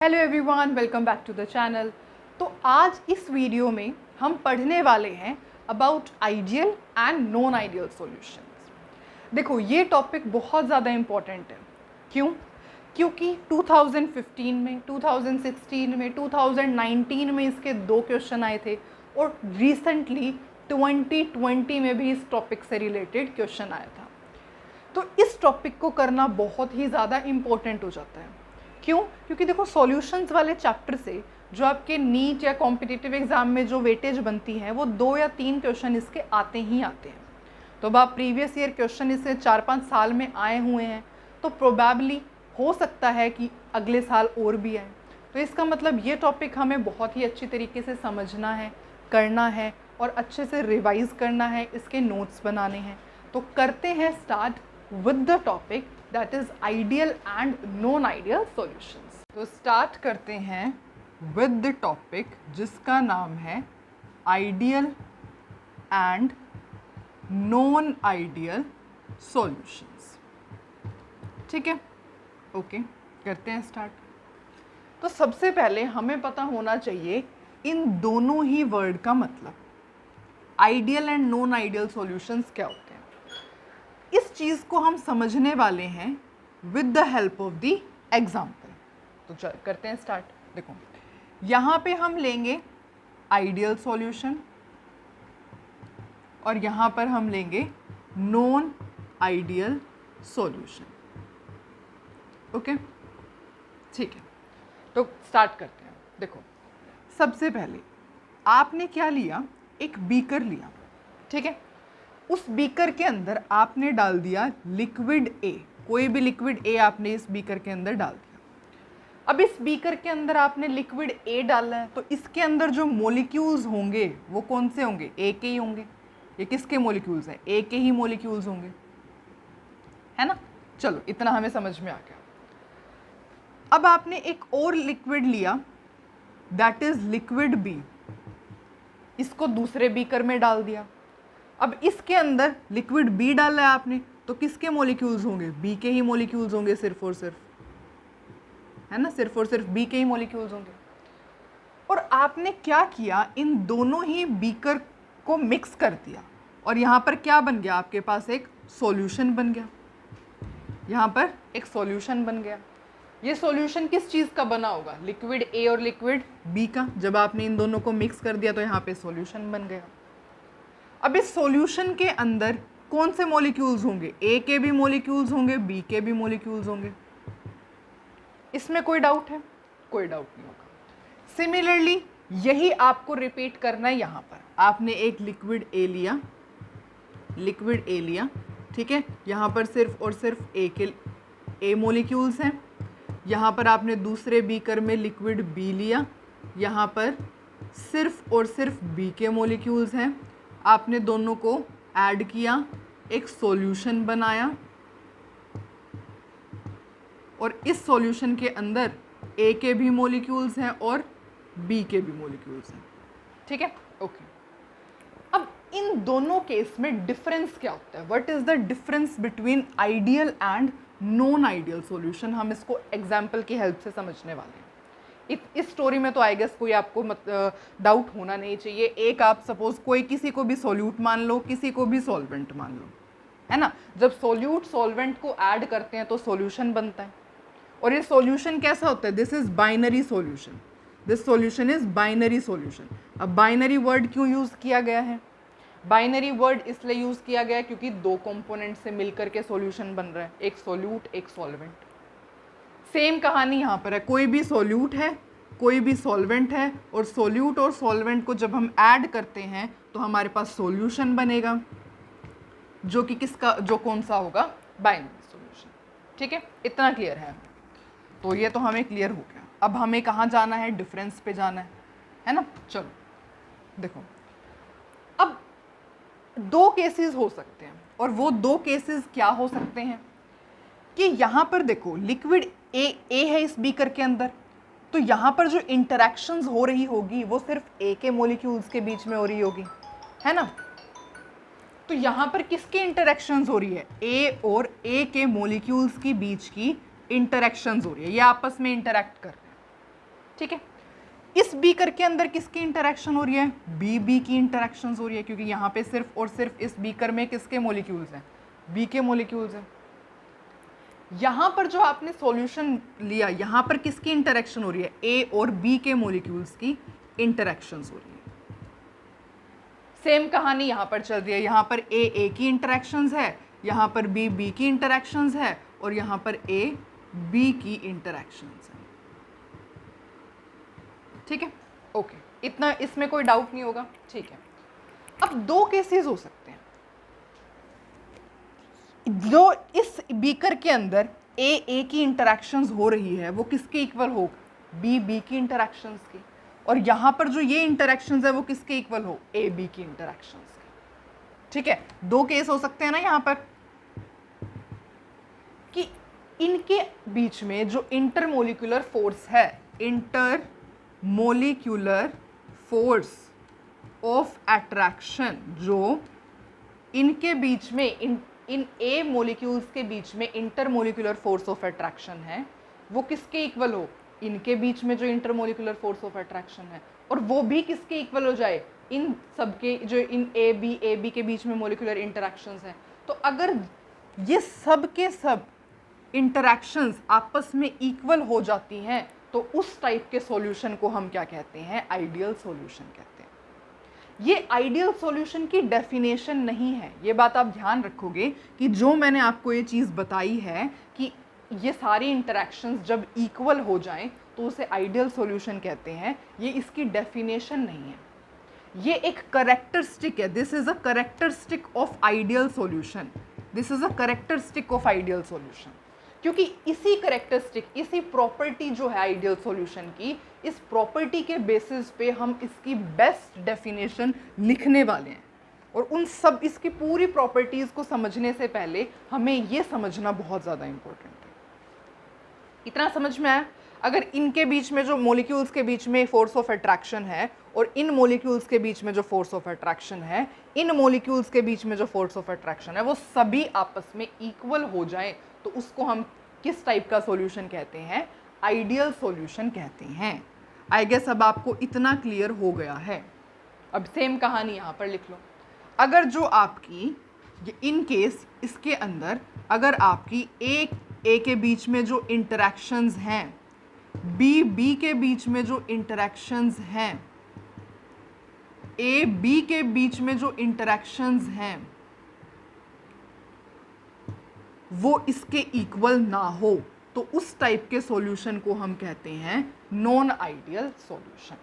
Hello everyone, welcome back to the channel. तो आज इस वीडियो में हम पढ़ने वाले हैं about ideal and non ideal solutions. देखो, ये टॉपिक बहुत ज़्यादा इम्पॉर्टेंट है। क्यों? क्योंकि 2015 में, 2016 में, 2019 में इसके 2 क्वेश्चन आए थे और रिसेंटली 2020 में भी इस टॉपिक से रिलेटेड क्वेश्चन आया था। तो इस टॉपिक को करना बहुत ही ज़्यादा इम्पोर्टेंट हो जाता है। क्यों? क्योंकि देखो, सॉल्यूशंस वाले चैप्टर से जो आपके नीट या कॉम्पिटिटिव एग्जाम में जो वेटेज बनती है वो 2 या 3 क्वेश्चन इसके आते ही आते हैं। तो अब आप प्रीवियस ईयर क्वेश्चन इससे 4-5 साल में आए हुए हैं तो प्रोबेबली हो सकता है कि अगले साल और भी आए। तो इसका मतलब ये टॉपिक हमें बहुत ही अच्छी तरीके से समझना है, करना है और अच्छे से रिवाइज करना है, इसके नोट्स बनाने हैं। तो करते हैं start with the topic that is ideal and non ideal solutions. तो स्टार्ट करते हैं विद द टॉपिक जिसका नाम है ideal and non ideal solutions. ठीक है, ओके, करते हैं स्टार्ट। तो सबसे पहले हमें पता होना चाहिए इन दोनों ही वर्ड का मतलब, ideal and non ideal solutions क्या होते हैं। इस चीज़ को हम समझने वाले हैं with the help of the example. तो करते हैं स्टार्ट। देखो, यहाँ पे हम लेंगे आइडियल सॉल्यूशन और यहाँ पर हम लेंगे नॉन आइडियल सॉल्यूशन। ओके, ठीक है, तो स्टार्ट करते हैं। देखो, सबसे पहले आपने क्या लिया, एक बीकर लिया। ठीक है, उस बीकर के अंदर आपने डाल दिया लिक्विड ए, कोई भी लिक्विड ए आपने इस बीकर के अंदर डाल दिया। अब इस बीकर के अंदर आपने लिक्विड ए डाला है तो इसके अंदर जो मॉलिक्यूल्स होंगे वो कौन से होंगे? ए के ही होंगे। ये किसके मॉलिक्यूल्स हैं? ए के ही मॉलिक्यूल्स होंगे, है ना। चलो, इतना हमें समझ में आ गया। अब आपने एक और लिक्विड लिया दैट इज लिक्विड बी, इसको दूसरे बीकर में डाल दिया। अब इसके अंदर लिक्विड बी डाला है आपने तो किसके मॉलिक्यूल्स होंगे? बी के ही मॉलिक्यूल्स होंगे, सिर्फ और सिर्फ, है ना, सिर्फ और सिर्फ बी के ही मॉलिक्यूल्स होंगे। और आपने क्या किया, इन दोनों ही बीकर को मिक्स कर दिया और यहाँ पर क्या बन गया? आपके पास एक सॉल्यूशन बन गया। यहाँ पर एक सॉल्यूशन बन गया। ये सॉल्यूशन किस चीज़ का बना होगा? लिक्विड ए और लिक्विड बी का। जब आपने इन दोनों को मिक्स कर दिया तो यहाँ पे सॉल्यूशन बन गया। अब इस सॉल्यूशन के अंदर कौन से मॉलिक्यूल्स होंगे? ए के भी मॉलिक्यूल्स होंगे, बी के भी मॉलिक्यूल्स होंगे। इसमें कोई डाउट है? कोई डाउट नहीं होगा। सिमिलरली यही आपको रिपीट करना है। यहाँ पर आपने एक लिक्विड ए लिया, लिक्विड ए लिया, ठीक है, यहाँ पर सिर्फ और सिर्फ ए मॉलिक्यूल्स हैं। यहाँ पर आपने दूसरे बीकर में लिक्विड बी लिया, यहाँ पर सिर्फ और सिर्फ बी के मॉलिक्यूल्स हैं। आपने दोनों को ऐड किया, एक सॉल्यूशन बनाया और इस सॉल्यूशन के अंदर ए के भी मॉलिक्यूल्स हैं और बी के भी मॉलिक्यूल्स हैं। ठीक है, ओके। अब इन दोनों केस में डिफरेंस क्या होता है? What is the difference between ideal and non ideal solution? हम इसको एग्जाम्पल की हेल्प से समझने वाले हैं। इस स्टोरी में तो आई गेस कोई आपको डाउट होना नहीं चाहिए। एक आप सपोज कोई किसी को भी सॉल्यूट मान लो, किसी को भी सॉल्वेंट मान लो, है ना। जब सॉल्यूट सॉल्वेंट को ऐड करते हैं तो सॉल्यूशन बनता है। और ये सॉल्यूशन कैसा होता है? This is binary solution. This solution is binary solution. अब बाइनरी वर्ड क्यों यूज किया गया है? बाइनरी वर्ड इसलिए यूज किया गया है क्योंकि 2 कंपोनेंट से मिलकर के सॉल्यूशन बन रहा है, एक सॉल्यूट एक सॉल्वेंट। सेम कहानी यहाँ पर है, कोई भी सॉल्यूट है, कोई भी सॉल्वेंट है और सॉल्यूट और सॉल्वेंट को जब हम ऐड करते हैं तो हमारे पास सॉल्यूशन बनेगा जो कि किसका, जो कौन सा होगा? Binary solution. ठीक है, इतना क्लियर है? तो ये तो हमें क्लियर हो गया। अब हमें कहाँ जाना है? डिफरेंस पे जाना है ना। चलो देखो, अब 2 केसेस हो सकते हैं और वो 2 केसेस क्या हो सकते हैं कि यहाँ पर देखो लिक्विड ए है इस बीकर के अंदर, तो यहाँ पर जो इंटरैक्शंस हो रही होगी वो सिर्फ ए के मॉलिक्यूल्स के बीच में हो रही होगी, है ना। तो यहाँ पर किसके इंटरैक्शंस हो रही है? ए और ए के मॉलिक्यूल्स के बीच की इंटरैक्शंस हो रही है, ये आपस में इंटरैक्ट कर रहे हैं। ठीक है, इस बीकर के अंदर किसकी इंटरेक्शन हो रही है? बी की इंटरेक्शन हो रही है, क्योंकि यहाँ पे सिर्फ और सिर्फ इस बीकर में किसके मोलिक्यूल्स हैं? बी के मोलिक्यूल्स हैं। यहाँ पर जो आपने सॉल्यूशन लिया, यहाँ पर किसकी इंटरेक्शन हो रही है? ए और बी के मोलिक्यूल्स की इंटरेक्शन हो रही है। सेम कहानी यहाँ पर चल रही है, यहाँ पर ए की इंटरेक्शंस है, यहाँ पर बी की इंटरेक्शंस है, और यहाँ पर ए बी की इंटरेक्शंस है। ठीक है, ओके, इतना इसमें कोई डाउट नहीं होगा। ठीक है, अब दो केसेस हो सकते हैं। जो इस बीकर के अंदर ए की इंटरेक्शंस हो रही है वो किसके इक्वल हो? बी की इंटरेक्शंस की। और यहां पर जो ये इंटरेक्शंस है वो किसके इक्वल हो? ए बी की इंटरेक्शंस की। ठीक है, दो केस हो सकते हैं ना यहां पर, कि इनके बीच में जो इंटरमोलिकुलर फोर्स है, इंटरमोलिकुलर फोर्स ऑफ अट्रैक्शन, जो इनके बीच में इन ए मोलिक्यूल्स के बीच में इंटरमोलिकुलर फोर्स ऑफ अट्रैक्शन है, वो किसके इक्वल हो? इनके बीच में जो इंटरमोलिकुलर फोर्स ऑफ अट्रैक्शन है, और वो भी किसके इक्वल हो जाए? इन सबके, जो इन ए बी के बीच में मोलिकुलर इंटरैक्शंस हैं। तो अगर ये सब के सब इंटरैक्शंस आपस में इक्वल हो जाती हैं तो उस टाइप के सॉल्यूशन को हम क्या कहते हैं? आइडियल सॉल्यूशन कहते हैं। ये आइडियल सॉल्यूशन की डेफिनेशन नहीं है, ये बात आप ध्यान रखोगे कि जो मैंने आपको ये चीज़ बताई है कि ये सारी इंटरैक्शंस जब इक्वल हो जाएं तो उसे आइडियल सॉल्यूशन कहते हैं, ये इसकी डेफिनेशन नहीं है, ये एक करेक्टरिस्टिक है। This is a characteristic of ideal solution, this is a characteristic of ideal solution, क्योंकि इसी करेक्टरिस्टिक, इसी प्रॉपर्टी जो है आइडियल सॉल्यूशन की, इस प्रॉपर्टी के बेसिस पे हम इसकी बेस्ट डेफिनेशन लिखने वाले हैं। और उन सब, इसकी पूरी प्रॉपर्टीज़ को समझने से पहले हमें ये समझना बहुत ज़्यादा इंपॉर्टेंट है। इतना समझ में आया? अगर इनके बीच में जो मॉलिक्यूल्स के बीच में फोर्स ऑफ अट्रैक्शन है और इन मॉलिक्यूल्स के बीच में जो फोर्स ऑफ अट्रैक्शन है, इन मॉलिक्यूल्स के बीच में जो फोर्स ऑफ अट्रैक्शन है, वो सभी आपस में इक्वल हो जाए तो उसको हम किस टाइप का सॉल्यूशन कहते हैं? आइडियल सॉल्यूशन कहते हैं। आई गेस अब आपको इतना क्लियर हो गया है। अब सेम कहानी यहाँ पर लिख लो। अगर जो आपकी इन केस इसके अंदर अगर आपकी ए के बीच में जो इंटरैक्शंस हैं, बी के बीच में जो इंटरैक्शंस हैं, ए बी के बीच में जो इंटरैक्शंस हैं वो इसके इक्वल ना हो तो उस टाइप के सॉल्यूशन को हम कहते हैं नॉन आइडियल सॉल्यूशन।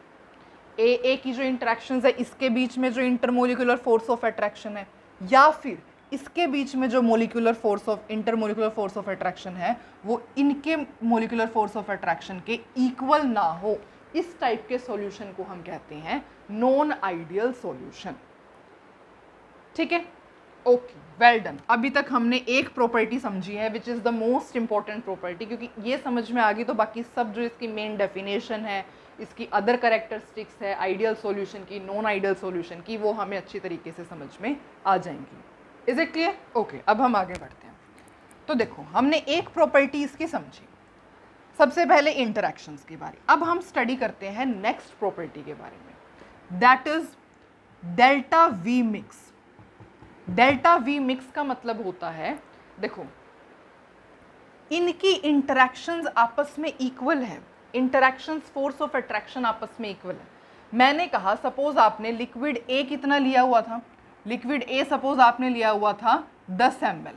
ए की जो इंटरैक्शंस है, इसके बीच में जो इंटरमोलिकुलर फोर्स ऑफ अट्रैक्शन है, या फिर इसके बीच में जो molecular force of intermolecular force of attraction है, वो इनके मोलिकुलर फोर्स ऑफ अट्रैक्शन के इक्वल ना हो, इस टाइप के सॉल्यूशन को हम कहते हैं नॉन आइडियल सॉल्यूशन। ठीक है, ओके, वेल डन। अभी तक हमने एक प्रॉपर्टी समझी है which is the most important property, क्योंकि ये समझ में आ गई तो बाकी सब जो इसकी मेन डेफिनेशन है, इसकी अदर करेक्टरिस्टिक्स है आइडियल सॉल्यूशन की, नॉन आइडियल सॉल्यूशन की, वो हमें अच्छी तरीके से समझ में आ जाएंगी। Is it clear? ओके, अब हम आगे बढ़ते हैं। तो देखो, हमने एक प्रॉपर्टी इसकी समझी, सबसे पहले इंटरैक्शंस की बारी। अब हम स्टडी करते हैं नेक्स्ट प्रॉपर्टी के बारे में, that is delta we mix. Delta we mix का मतलब होता है, देखो, इनकी इंटरैक्शंस आपस में इक्वल है, इंटरैक्शंस फोर्स ऑफ अट्रैक्शन आपस में इक्वल है। मैंने कहा सपोज आपने लिक्विड ए कितना लिया हुआ था, लिक्विड ए सपोज आपने लिया हुआ था 10 ml,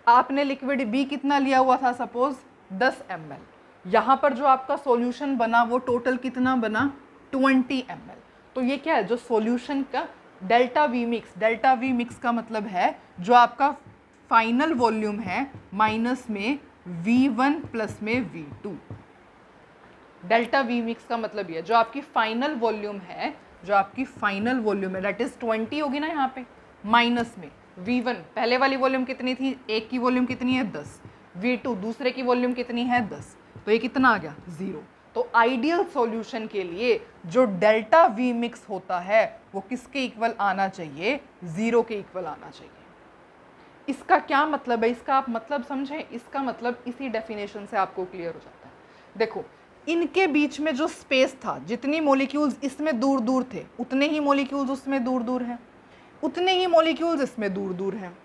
आपने लिक्विड बी कितना लिया हुआ था, सपोज 10 ml। यहाँ पर जो आपका सॉल्यूशन बना वो टोटल कितना बना, 20 ml। तो ये क्या है, जो सॉल्यूशन का delta we mix, delta we mix का मतलब है जो आपका फाइनल वॉल्यूम है माइनस में V1 प्लस में V2। डेल्टा वी मिक्स का मतलब ये जो आपकी फाइनल वॉल्यूम है, जो आपकी फाइनल वॉल्यूम है दैट इज 20 होगी ना यहाँ पे, माइनस में V1, पहले वाली वॉल्यूम कितनी थी, एक की वॉल्यूम कितनी है 10, V2 दूसरे की वॉल्यूम कितनी है 10, तो ये कितना आ गया 0। तो आइडियल सॉल्यूशन के लिए जो डेल्टा वी मिक्स होता है वो किसके इक्वल आना चाहिए, 0 के इक्वल आना चाहिए। इसका क्या मतलब है, इसका आप मतलब समझें, इसका मतलब इसी डेफिनेशन से आपको क्लियर हो जाता है। देखो, इनके बीच में जो स्पेस था, जितनी मॉलिक्यूल्स इसमें दूर दूर थे उतने ही मॉलिक्यूल्स उसमें दूर दूर हैं, उतने ही मॉलिक्यूल्स इसमें दूर दूर हैं,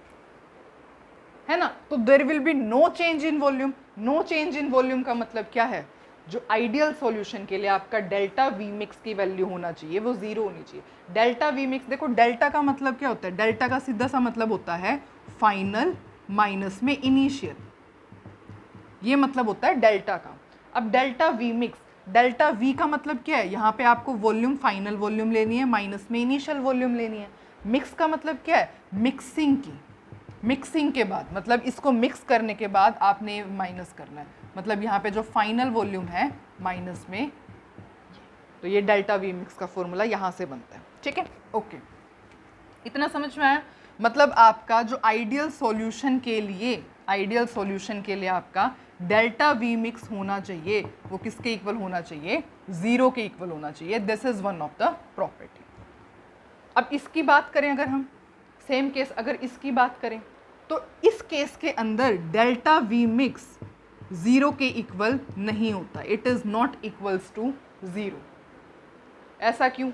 है ना। तो there will be no change in volume. No change in volume का मतलब क्या है, जो आइडियल सॉल्यूशन के लिए आपका डेल्टा वी मिक्स की वैल्यू होना चाहिए वो 0 होनी चाहिए। डेल्टा वी मिक्स, देखो डेल्टा का मतलब क्या होता है, डेल्टा का सीधा सा मतलब होता है फाइनल माइनस में इनिशियल, ये मतलब होता है डेल्टा का। अब delta we mix, delta we का मतलब क्या है, यहाँ पे आपको वॉल्यूम फाइनल वॉल्यूम लेनी है, माइनस में इनिशियल वॉल्यूम लेनी है। मिक्स का मतलब क्या है, मिक्सिंग की, मिक्सिंग के बाद मतलब इसको मिक्स करने के बाद आपने माइनस करना है, मतलब यहाँ पे जो फाइनल वॉल्यूम है माइनस में, तो ये डेल्टा वी मिक्स का फॉर्मूला यहाँ से बनता है। ठीक है, ओके, इतना समझ में आया। मतलब आपका जो आइडियल सॉल्यूशन के लिए, आइडियल सॉल्यूशन के लिए आपका डेल्टा वी मिक्स होना चाहिए, वो किसके इक्वल होना चाहिए, 0 के इक्वल होना चाहिए। This is one of the property. अब इसकी बात करें अगर हम, सेम केस अगर इसकी बात करें, तो इस केस के अंदर डेल्टा वी मिक्स 0 के इक्वल नहीं होता, it is not equals to 0। ऐसा क्यों,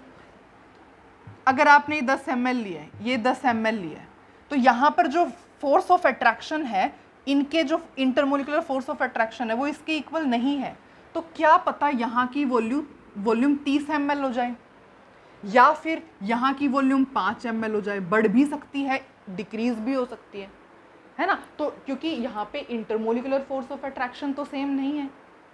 अगर आपने 10 ml लिया है, ये 10 ml लिया है, तो यहाँ पर जो फोर्स ऑफ अट्रैक्शन है, इनके जो इंटरमोलिकुलर फोर्स ऑफ अट्रैक्शन है वो इसके इक्वल नहीं है। तो क्या पता यहाँ की वॉल्यूम 30 ml हो जाए, या फिर यहाँ की वॉल्यूम 5 ml हो जाए, बढ़ भी सकती है, डिक्रीज भी हो सकती है ना। तो क्योंकि यहाँ पे इंटरमोलिकुलर फोर्स ऑफ अट्रैक्शन तो सेम नहीं है,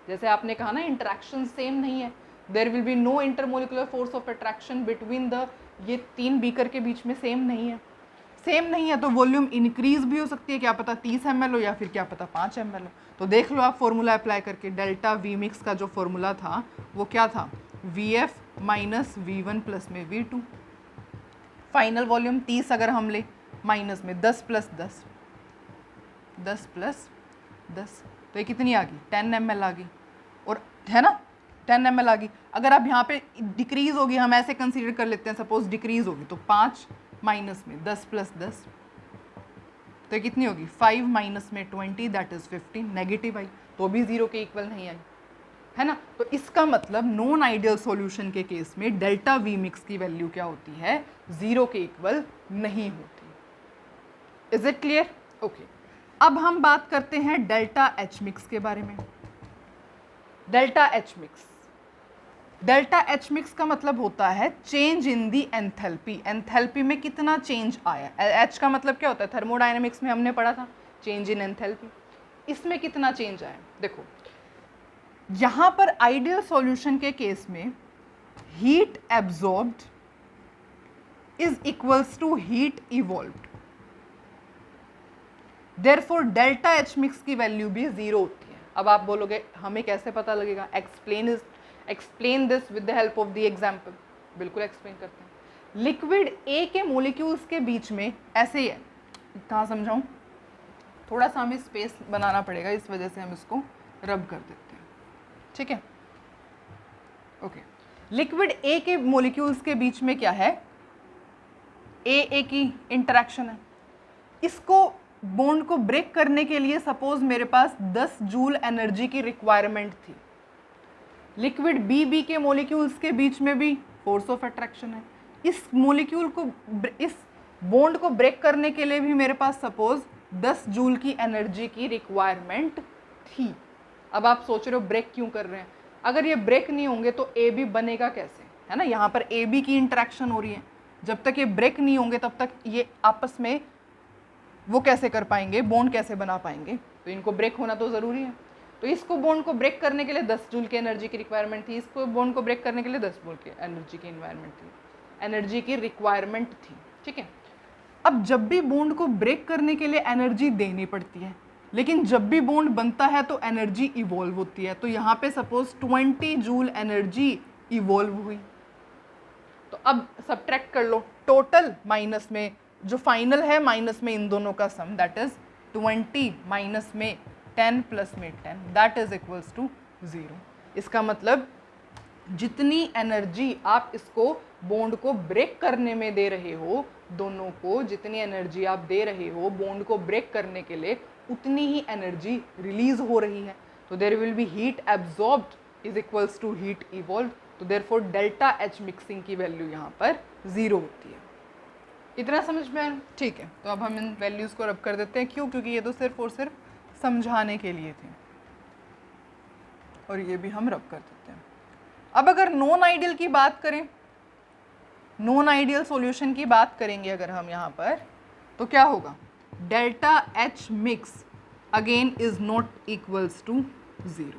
जैसे आपने कहा ना इंटरैक्शन सेम नहीं है, there will be no intermolecular force of attraction between the, ये 3 बीकर के बीच में सेम नहीं है, सेम नहीं है, तो वॉल्यूम इंक्रीज भी हो सकती है, क्या पता 30 ml हो या फिर क्या पता 5 ml हो। तो देख लो आप फॉर्मूला अप्लाई करके, डेल्टा वी मिक्स का जो फॉर्मूला था वो क्या था, Vf माइनस वी1 प्लस में V2, फाइनल वॉल्यूम 30 अगर हम ले, माइनस में 10 प्लस 10, 10 प्लस 10, तो ये कितनी आ गई, 10 ml आ गई, और है ना 10 ml आ गई। अगर आप यहाँ पे डिक्रीज होगी, हम ऐसे कंसीडर कर लेते हैं, सपोज डिक्रीज होगी, तो 5 माइनस में 10 प्लस 10, तो ये कितनी होगी, 5 माइनस में 20 दैट इज 15, नेगेटिव आई, तो भी 0 के इक्वल नहीं आई, है ना। तो इसका मतलब नॉन आइडियल सॉल्यूशन के केस में डेल्टा वी मिक्स की वैल्यू क्या होती है, 0 के इक्वल नहीं होती। Is it clear, okay. अब हम बात करते हैं डेल्टा एच मिक्स के बारे में। Delta H mix, delta H mix का मतलब होता है change in the enthalpy, enthalpy में कितना चेंज आया। एच का मतलब क्या होता है, थर्मोडायनेमिक्स में हमने पढ़ा था चेंज इन एंथैल्पी, इसमें कितना चेंज आया। देखो यहाँ पर आइडियल सॉल्यूशन के केस में heat absorbed is equals to heat evolved, therefore delta H mix की वैल्यू भी 0 होती है। अब आप बोलोगे हमें कैसे पता लगेगा, explain this with the help of the example. बिल्कुल एक्सप्लेन करते हैं। लिक्विड ए के मोलिक्यूल्स के बीच में ऐसे ही है, कहाँ समझाऊं, थोड़ा सा हमें स्पेस बनाना पड़ेगा, इस वजह से हम इसको रब कर देते हैं, ठीक है, ओके। लिक्विड ए के मोलिक्यूल्स के बीच में क्या है, ए की इंटरेक्शन है। इसको बॉन्ड को ब्रेक करने के लिए सपोज मेरे पास 10 जूल एनर्जी की रिक्वायरमेंट थी। लिक्विड बी के मॉलिक्यूल्स के बीच में भी फोर्स ऑफ अट्रैक्शन है। इस मॉलिक्यूल को, इस बॉन्ड को ब्रेक करने के लिए भी मेरे पास सपोज 10 जूल की एनर्जी की रिक्वायरमेंट थी। अब आप सोच रहे हो ब्रेक क्यों कर रहे हैं, अगर ये ब्रेक नहीं होंगे तो ए बी बनेगा कैसे, है ना। यहाँ पर ए बी की इंटरेक्शन हो रही है, जब तक ये ब्रेक नहीं होंगे तब तक ये आपस में वो कैसे कर पाएंगे, बॉन्ड कैसे बना पाएंगे, तो इनको ब्रेक होना तो ज़रूरी है। तो इसको बॉन्ड को ब्रेक करने के लिए 10 जूल की एनर्जी की रिक्वायरमेंट थी, इसको बॉन्ड को ब्रेक करने के लिए 10 जूल की एनर्जी की एनर्जी की रिक्वायरमेंट थी, ठीक है। अब जब भी बॉन्ड को ब्रेक करने के लिए एनर्जी देनी पड़ती है, लेकिन जब भी बॉन्ड बनता है तो एनर्जी इवॉल्व होती है। तो यहाँ पे सपोज 20 जूल एनर्जी इवॉल्व हुई, तो अब सब्ट्रैक्ट कर लो, टोटल माइनस में जो फाइनल है माइनस में इन दोनों का सम, दैट इज 20 माइनस में 10 प्लस में 10, दैट इज इक्वल्स टू 0। इसका मतलब जितनी एनर्जी आप इसको बॉन्ड को ब्रेक करने में दे रहे हो, दोनों को जितनी एनर्जी आप दे रहे हो बॉन्ड को ब्रेक करने के लिए, उतनी ही एनर्जी रिलीज हो रही है। तो there will be heat absorbed is equals to heat evolve, तो देयरफॉर डेल्टा एच मिक्सिंग की वैल्यू यहाँ पर 0 होती है। इतना समझ में आया? ठीक है, तो अब हम इन वैल्यूज़ को रब कर देते हैं। क्यों? क्योंकि ये तो सिर्फ और सिर्फ समझाने के लिए थे, और ये भी हम रब कर देते हैं। अब अगर नॉन आइडियल की बात करें, नॉन आइडियल सॉल्यूशन की बात करेंगे अगर हम यहाँ पर, तो क्या होगा? Delta H mix again is not equals to 0।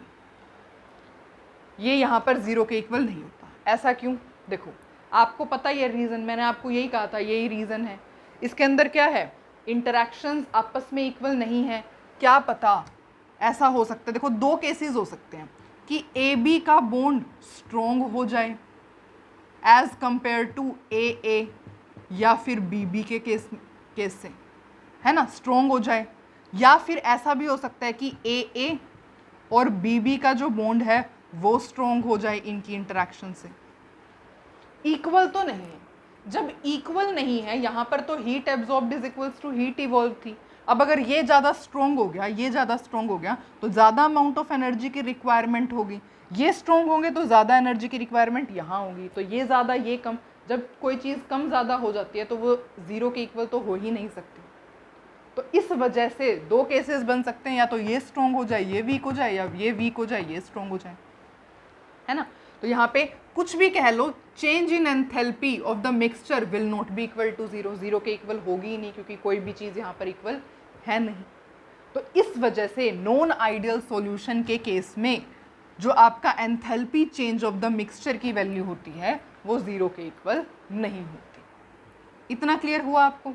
ये यहाँ पर 0 के इक्वल नहीं होता। ऐसा क्यों? देखो, आपको पता ही है रीज़न, मैंने आपको यही कहा था, यही रीज़न है। इसके अंदर क्या है? इंटरैक्शंस आपस में इक्वल नहीं है। क्या पता ऐसा हो सकता है, देखो 2 केसेस हो सकते हैं कि ए बी का बॉन्ड स्ट्रॉन्ग हो जाए एज कंपेयर टू ए, या फिर बी बी के केस से, है ना, स्ट्रॉन्ग हो जाए। या फिर ऐसा भी हो सकता है कि ए और बी बी का जो बॉन्ड है वो स्ट्रॉन्ग हो जाए इनकी इंटरैक्शन से। इक्वल तो नहीं है। जब इक्वल नहीं है, यहाँ पर तो heat absorbed is equals to heat evolve थी। अब अगर ये ज़्यादा स्ट्रॉन्ग हो गया, ये ज़्यादा स्ट्रॉन्ग हो गया, तो ज़्यादा अमाउंट ऑफ एनर्जी की रिक्वायरमेंट होगी। ये स्ट्रॉन्ग होंगे तो ज़्यादा एनर्जी की रिक्वायरमेंट यहाँ होगी। तो ये ज़्यादा, ये कम। जब कोई चीज़ कम ज़्यादा हो जाती है तो वो 0 के इक्वल तो हो ही नहीं सकती। तो इस वजह से 2 केसेस बन सकते हैं, या तो ये स्ट्रॉन्ग हो जाए, ये वीक हो जाए, या ये वीक हो जाए, ये स्ट्रॉन्ग हो जाए, है ना। तो यहाँ पे कुछ भी कह लो, change in enthalpy of the mixture will not be equal to 0। 0 के इक्वल होगी ही नहीं, क्योंकि कोई भी चीज़ यहाँ पर इक्वल है नहीं। तो इस वजह से नॉन आइडियल सॉल्यूशन के केस में जो आपका enthalpy change of the mixture की वैल्यू होती है वो 0 के इक्वल नहीं होती। इतना क्लियर हुआ आपको?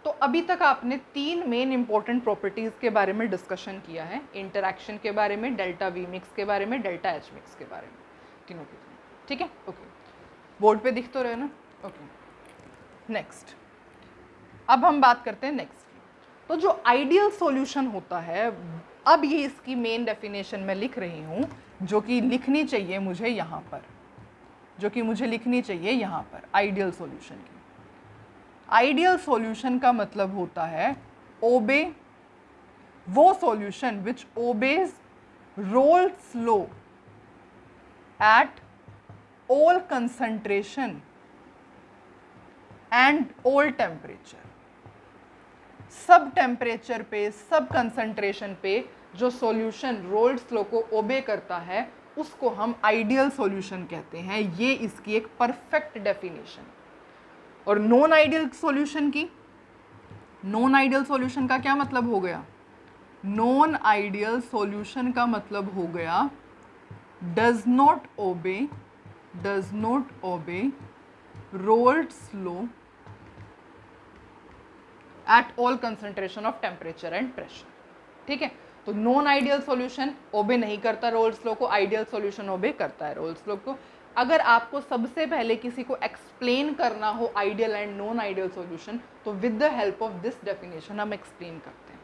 तो अभी तक आपने 3 मेन इंपॉर्टेंट प्रॉपर्टीज़ के बारे में डिस्कशन किया है, इंटरैक्शन के बारे में, डेल्टा वी मिक्स के बारे में, डेल्टा एच मिक्स के बारे में, तीनों के तीनों। ठीक है, ओके, बोर्ड पे दिख तो रहे ना? Okay, next. अब हम बात करते हैं नेक्स्ट। तो जो आइडियल सॉल्यूशन होता है, अब ये इसकी मेन डेफिनेशन मैं लिख रही हूँ, जो कि लिखनी चाहिए मुझे यहाँ पर, जो कि मुझे लिखनी चाहिए यहाँ पर, आइडियल सॉल्यूशन की। आइडियल सॉल्यूशन का मतलब होता है ओबे, वो solution which obeys roles law eight all concentration and all temperature। सब टेम्परेचर पे, सब कंसंट्रेशन पे जो सॉल्यूशन रोल्स लॉ को ओबे करता है उसको हम आइडियल सॉल्यूशन कहते हैं। ये इसकी एक परफेक्ट डेफिनेशन। और नॉन आइडियल सॉल्यूशन की, नॉन आइडियल सॉल्यूशन का क्या मतलब हो गया? नॉन आइडियल सॉल्यूशन का मतलब हो गया does not obey Rolle's law at all concentration of temperature and pressure। ठीक है, तो नॉन आइडियल सॉल्यूशन ओबे नहीं करता रोल्स लॉ को, आइडियल सॉल्यूशन ओबे करता है रोल्स लॉ को। अगर आपको सबसे पहले किसी को एक्सप्लेन करना हो ideal and non ideal solution, तो with the help of this definition हम एक्सप्लेन करते हैं।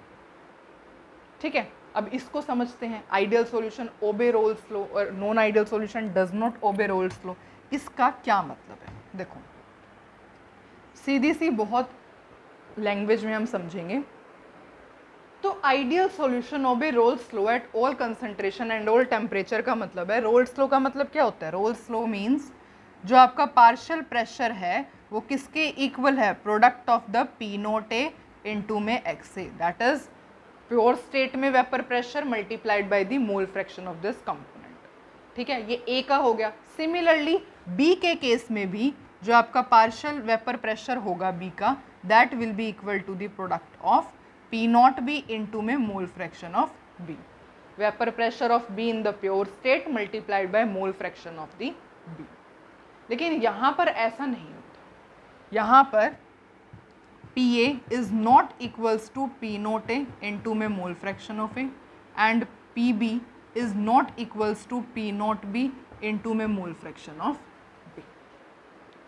ठीक है, अब इसको समझते हैं। Ideal solution obey Raoult's law और non ideal solution does not obey Raoult's law, इसका क्या मतलब है? देखो, सीधी सी बहुत लैंग्वेज में हम समझेंगे। तो ideal solution obey Raoult's law at all concentration and all temperature का मतलब है, रोल्स लॉ का मतलब क्या होता है? रोल्स लॉ मीन्स जो आपका पार्शियल प्रेशर है वो किसके इक्वल है? Product of the P naught A into में x A, that is pure state में vapour pressure multiplied by the mole fraction of this component. ठीक है, ये ए का हो गया। सिमिलरली बी के केस में भी जो आपका पार्शियल वेपर प्रेशर होगा बी का, that will be equal to the product of P naught B into में mole fraction of B. Vapour pressure of B in the pure state multiplied by mole fraction of the B. लेकिन यहाँ पर ऐसा नहीं होता। यहाँ पर P A is not equals to P naught A into में mole fraction of A, and P B is not equals to P naught B into में मोल फ्रैक्शन ऑफ बी।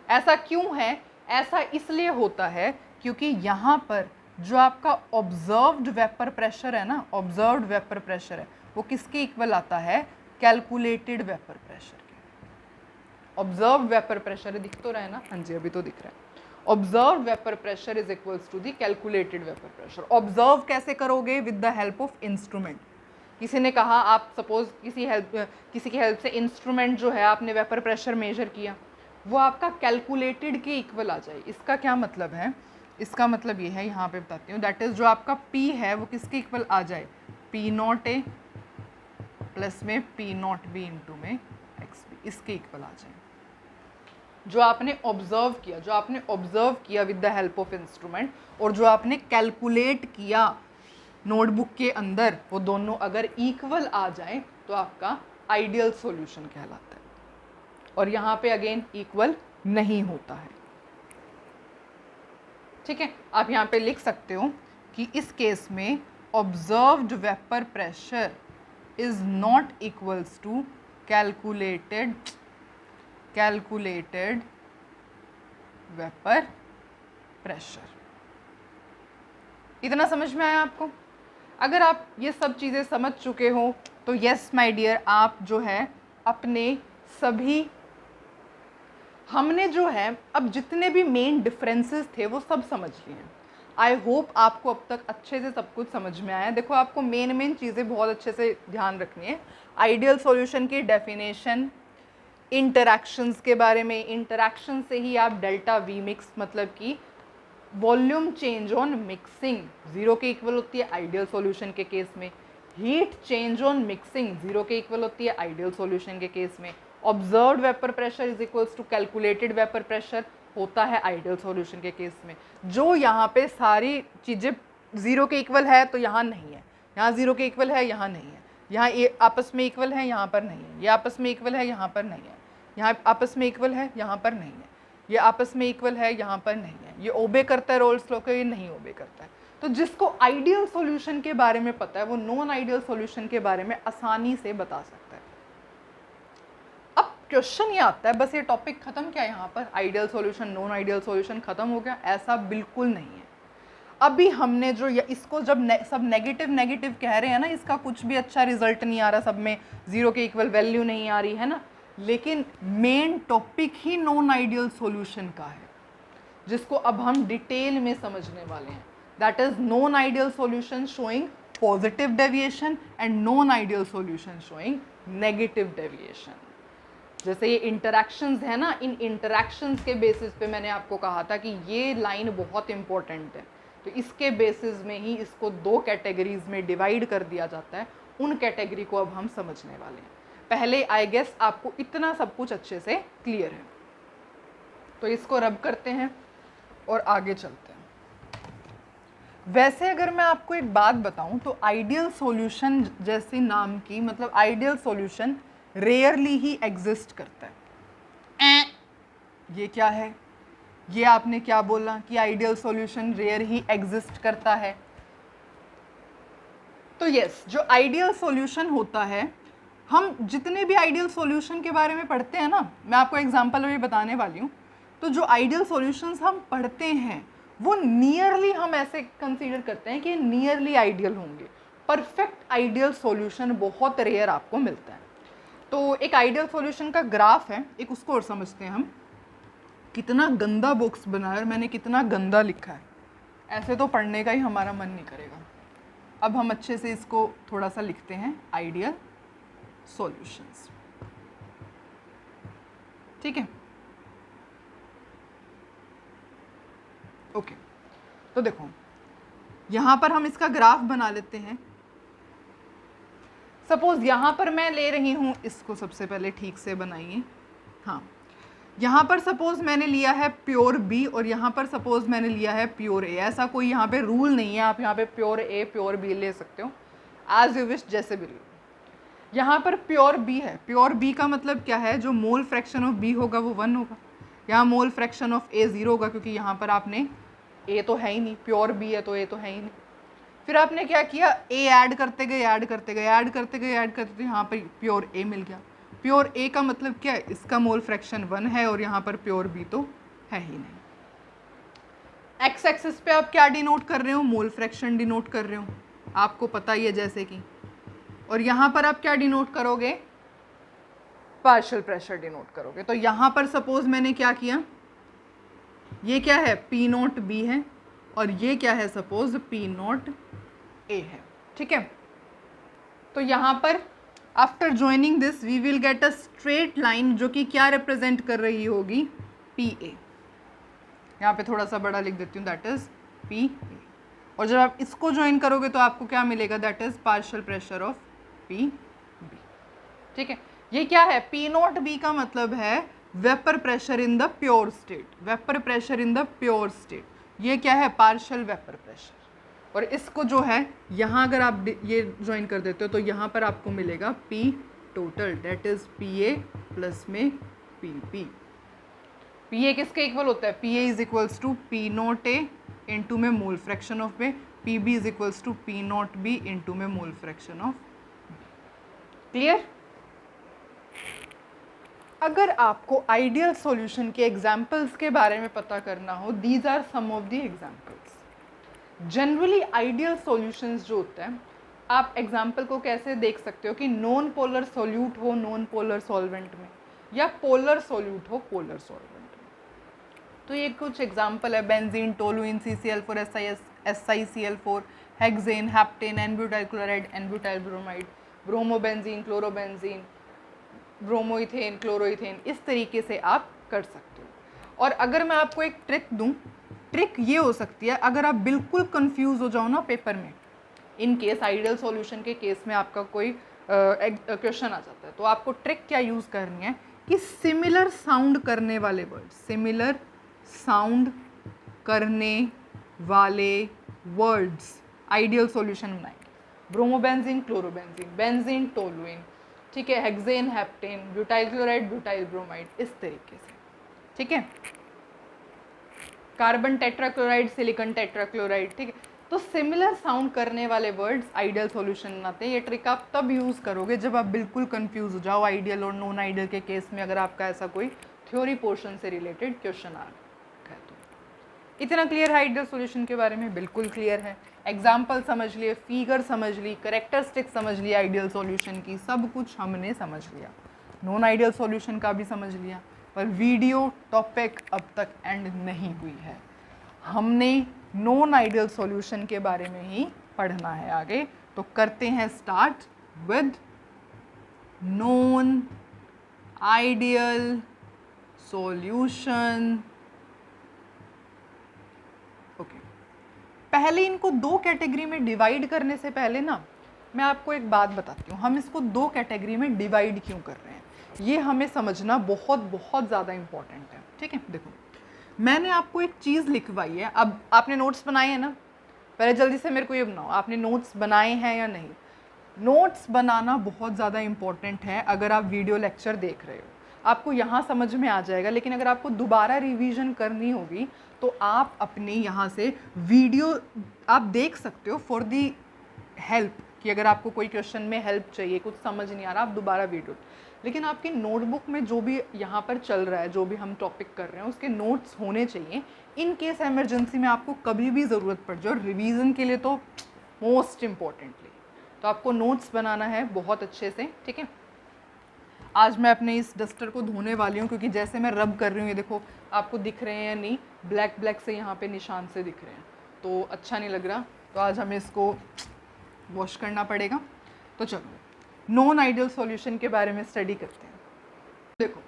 ऐसा क्यों है? ऐसा इसलिए होता है क्योंकि यहाँ पर जो आपका ऑब्जर्व्ड वेपर प्रेशर है ना, ऑब्जर्व्ड वेपर प्रेशर है, वो किसके इक्वल आता है? कैलकुलेटेड वेपर प्रेशर के। ऑब्जर्व्ड वेपर प्रेशर दिख तो रहा है ना? हाँ जी, अभी तो दिख रहा है। Observed vapour pressure is equals to the calculated vapour pressure. Observe कैसे करोगे? With the help of instrument. किसी ने कहा आप सपोज किसी की हेल्प से इंस्ट्रूमेंट जो है आपने वेपर प्रेशर मेजर किया, वो आपका कैलकुलेटेड के इक्वल आ जाए। इसका क्या मतलब है? इसका मतलब ये है, यहाँ पे बताती हूँ, दैट इज़ जो आपका P है वो किसके इक्वल आ जाए? P0A प्लस में P0B इंटू में XB, इसके इक्वल आ जाए। जो आपने ऑब्जर्व किया with the help of instrument और जो आपने कैलकुलेट किया नोटबुक के अंदर, वो दोनों अगर इक्वल आ जाए तो आपका आइडियल सॉल्यूशन कहलाता है। और यहाँ पे अगेन इक्वल नहीं होता है। ठीक है, आप यहाँ पे लिख सकते हो कि इस केस में observed vapour pressure is not equals to calculated vapour pressure. इतना समझ में आया आपको? अगर आप ये सब चीज़ें समझ चुके हो तो यस माय डियर, आप जो है अपने सभी, हमने जो है अब जितने भी मेन डिफरेंसेस थे वो सब समझ लिए हैं। आई होप आपको अब तक अच्छे से सब कुछ समझ में आया है। देखो, आपको मेन चीज़ें बहुत अच्छे से ध्यान रखनी है। आइडियल सॉल्यूशन की डेफिनेशन, इंटरैक्शंस के बारे में, इंटरैक्शन से ही आप डेल्टा वी मिक्स मतलब कि वॉल्यूम चेंज ऑन मिक्सिंग 0 के इक्वल होती है आइडियल सॉल्यूशन के केस में। हीट चेंज ऑन मिक्सिंग 0 के इक्वल होती है आइडियल सॉल्यूशन के केस में। Observed vapour pressure is equals to calculated vapour pressure होता है आइडियल सॉल्यूशन के केस में। जो यहाँ पे सारी चीज़ें 0 के इक्वल है तो यहाँ नहीं है, यहाँ 0 के इक्वल है, यहाँ नहीं है, यहाँ ये आपस में इक्वल है, यहाँ पर नहीं है, ये आपस में इक्वल है, यहाँ पर नहीं है, यहाँ आपस में इक्वल है, यहाँ पर नहीं है, ये आपस में इक्वल है, यहाँ पर नहीं है, ये ओबे करता है रोल्स लॉ को, ये नहीं ओबे करता है। तो जिसको आइडियल सॉल्यूशन के बारे में पता है वो नॉन आइडियल सॉल्यूशन के बारे में आसानी से बता सकता है। अब क्वेश्चन ये आता है, बस ये टॉपिक खत्म क्या यहाँ पर? Ideal solution non ideal solution खत्म हो गया? ऐसा बिल्कुल नहीं है। अभी हमने जो इसको जब सब नेगेटिव कह रहे हैं ना, इसका कुछ भी अच्छा रिजल्ट नहीं आ रहा, सब में 0 के इक्वल वैल्यू नहीं आ रही है ना, लेकिन मेन टॉपिक ही नॉन आइडियल सॉल्यूशन का है, जिसको अब हम डिटेल में समझने वाले हैं। That is non ideal solution showing positive deviation and non ideal solution showing negative deviation. जैसे ये इंटरैक्शंस है ना, इन इंटरैक्शंस के बेसिस पे मैंने आपको कहा था कि ये लाइन बहुत इंपॉर्टेंट है, तो इसके बेसिस में ही इसको 2 कैटेगरीज में डिवाइड कर दिया जाता है। उन कैटेगरी को अब हम समझने वाले हैं। पहले आई गेस आपको इतना सब कुछ अच्छे से क्लियर है, तो इसको रब करते हैं और आगे चलते हैं। वैसे अगर मैं आपको एक बात बताऊं तो आइडियल सॉल्यूशन जैसे नाम की, मतलब आइडियल सॉल्यूशन रेयरली ही एग्जिस्ट करता है। ये क्या है? ये आपने क्या बोला कि आइडियल सॉल्यूशन रेयर ही एग्जिस्ट करता है? तो यस, जो आइडियल सॉल्यूशन होता है, हम जितने भी आइडियल सॉल्यूशन के बारे में पढ़ते हैं ना, मैं आपको एग्जांपल अभी बताने वाली हूँ, तो जो आइडियल सॉल्यूशंस हम पढ़ते हैं वो नियरली हम ऐसे कंसीडर करते हैं कि नियरली आइडियल होंगे। परफेक्ट आइडियल सॉल्यूशन बहुत रेयर आपको मिलता है। तो एक आइडियल सॉल्यूशन का ग्राफ है, एक उसको और समझते हैं हम। कितना गंदा बॉक्स बनाया और मैंने कितना गंदा लिखा है, ऐसे तो पढ़ने का ही हमारा मन नहीं करेगा। अब हम अच्छे से इसको थोड़ा सा लिखते हैं, आइडियल सॉल्यूशंस। ठीक है, ओके। तो देखो यहाँ पर हम इसका ग्राफ बना लेते हैं। सपोज यहाँ पर मैं ले रही हूँ, इसको सबसे पहले ठीक से बनाइए। हाँ, यहाँ पर सपोज मैंने लिया है प्योर बी और यहाँ पर सपोज मैंने लिया है प्योर ए। ऐसा कोई यहाँ पे रूल नहीं है, आप यहाँ पे प्योर ए प्योर बी ले सकते हो, एज यू विश, जैसे भी लो। यहाँ पर प्योर बी है। प्योर बी का मतलब क्या है? जो मोल फ्रैक्शन ऑफ बी होगा वो 1 होगा। यहाँ मोल फ्रैक्शन ऑफ ए 0 होगा, क्योंकि यहाँ पर आपने ए तो है ही नहीं, प्योर बी है तो ए तो है ही नहीं। फिर आपने क्या किया? ए ऐड करते गए, ऐड करते गए, ऐड करते गए, ऐड करते गए, यहाँ पर प्योर ए मिल गया। प्योर ए का मतलब क्या है? इसका मोल फ्रैक्शन 1 है और यहाँ पर प्योर बी तो है ही नहीं। एक्स एक्सिस पे आप क्या डिनोट कर रहे हो? मोल फ्रैक्शन डिनोट कर रहे हो, आपको पता ही है जैसे कि। और यहाँ पर आप क्या डिनोट करोगे? पार्शियल प्रेशर डिनोट करोगे। तो यहाँ पर सपोज मैंने क्या किया, ये क्या है? पी नोट बी है और ये क्या है? सपोज पी नोट ए है। ठीक है, तो यहाँ पर after joining this we will get a straight line जो कि क्या रिप्रेजेंट कर रही होगी, पी ए। यहाँ पे थोड़ा सा बड़ा लिख देती हूँ, दैट इज पी ए। और जब आप इसको ज्वाइन करोगे तो आपको क्या मिलेगा, that is partial pressure of P B. ठीक है, ये क्या है, पी नॉट बी का मतलब है vapour pressure in the pure state, vapour pressure in the pure state. ये क्या है, पार्शियल वेपर प्रेशर। और इसको जो है यहाँ अगर आप ये ज्वाइन कर देते हो तो यहाँ पर आपको मिलेगा P total, that is P A plus में पी बी। पी ए किसके इक्वल होता है, P A is equals to P naught A into में mole fraction of A, P B is equals to P naught B into में mole fraction of. Clear? अगर आपको ideal solution के examples के बारे में पता करना हो, these are some of the examples. Generally ideal solutions जो होते हैं, आप एग्जाम्पल को कैसे देख सकते हो कि नॉन पोलर सॉल्यूट हो नॉन पोलर सॉल्वेंट में, या पोलर सॉल्यूट हो पोलर सॉल्वेंट में। तो ये कुछ एग्जाम्पल है, benzene, toluene, CCl4, SiCl4, hexane, heptane, n butyl chloride, n butyl bromide, bromobenzene, chlorobenzene, bromoethane, chloroethane. इस तरीके से आप कर सकते हो। और अगर मैं आपको एक ट्रिक दूं, ट्रिक ये हो सकती है, अगर आप बिल्कुल कंफ्यूज हो जाओ ना पेपर में, इन केस आइडियल सॉल्यूशन के केस में आपका कोई क्वेश्चन आ जाता है, तो आपको ट्रिक क्या यूज़ करनी है कि सिमिलर साउंड करने वाले वर्ड्स, सिमिलर साउंड करने वाले वर्ड्स आइडियल सॉल्यूशन बनाएंगे। ब्रोमोबेंजीन, क्लोरोबेंजीन, बेंजीन, टोलुइन, ठीक है, hexane, heptane, butyl chloride, butyl bromide, इस तरीके से। ठीक है, कार्बन टेट्राक्लोराइड, सिलिकॉन टेट्राक्लोराइड। ठीक है, तो सिमिलर साउंड करने वाले वर्ड्स आइडियल सॉल्यूशन बनाते हैं। ये ट्रिक आप तब यूज़ करोगे जब आप बिल्कुल कंफ्यूज हो जाओ आइडियल और नॉन आइडियल के केस में, अगर आपका ऐसा कोई थ्योरी पोर्शन से रिलेटेड क्वेश्चन आ रहा है तो। इतना क्लियर है आइडियल सॉल्यूशन के बारे में? बिल्कुल क्लियर है। एग्जाम्पल समझ लिए, फिगर समझ ली, करेक्टरिस्टिक समझ लिया आइडियल सॉल्यूशन की, सब कुछ हमने समझ लिया। नॉन आइडियल सॉल्यूशन का भी समझ लिया, पर वीडियो टॉपिक अब तक एंड नहीं हुई है। हमने नॉन आइडियल सॉल्यूशन के बारे में ही पढ़ना है आगे। तो करते हैं start with non ideal solution. Okay, पहले इनको दो कैटेगरी में डिवाइड करने से पहले ना मैं आपको एक बात बताती हूँ, हम इसको दो कैटेगरी में डिवाइड क्यों कर रहे हैं, ये हमें समझना बहुत बहुत ज़्यादा इम्पॉर्टेंट है। ठीक है, देखो मैंने आपको एक चीज़ लिखवाई है। अब आपने नोट्स बनाए हैं ना, पहले जल्दी से मेरे को ये बनाओ, आपने नोट्स बनाए हैं या नहीं? नोट्स बनाना बहुत ज़्यादा इम्पॉर्टेंट है। अगर आप वीडियो लेक्चर देख रहे हो आपको यहाँ समझ में आ जाएगा, लेकिन अगर आपको दोबारा रिवीजन करनी होगी तो आप अपने यहाँ से वीडियो आप देख सकते हो फॉर दी हेल्प, कि अगर आपको कोई क्वेश्चन में हेल्प चाहिए, कुछ समझ नहीं आ रहा, आप दोबारा वीडियो, लेकिन आपकी नोटबुक में जो भी यहाँ पर चल रहा है, जो भी हम टॉपिक कर रहे हैं, उसके नोट्स होने चाहिए। इन केस इमरजेंसी में आपको कभी भी ज़रूरत पड़ जाए, और रिवीजन के लिए तो मोस्ट इम्पॉर्टेंटली तो आपको नोट्स बनाना है बहुत अच्छे से। ठीक है, आज मैं अपने इस डस्टर को धोने वाली हूँ, क्योंकि जैसे मैं रब कर रही हूँ, ये देखो आपको दिख रहे हैं या नहीं, ब्लैक ब्लैक से यहाँ पे निशान से दिख रहे हैं, तो अच्छा नहीं लग रहा, तो आज हमें इसको वॉश करना पड़ेगा। तो चलो नॉन आइडियल सॉल्यूशन के बारे में स्टडी करते हैं। देखो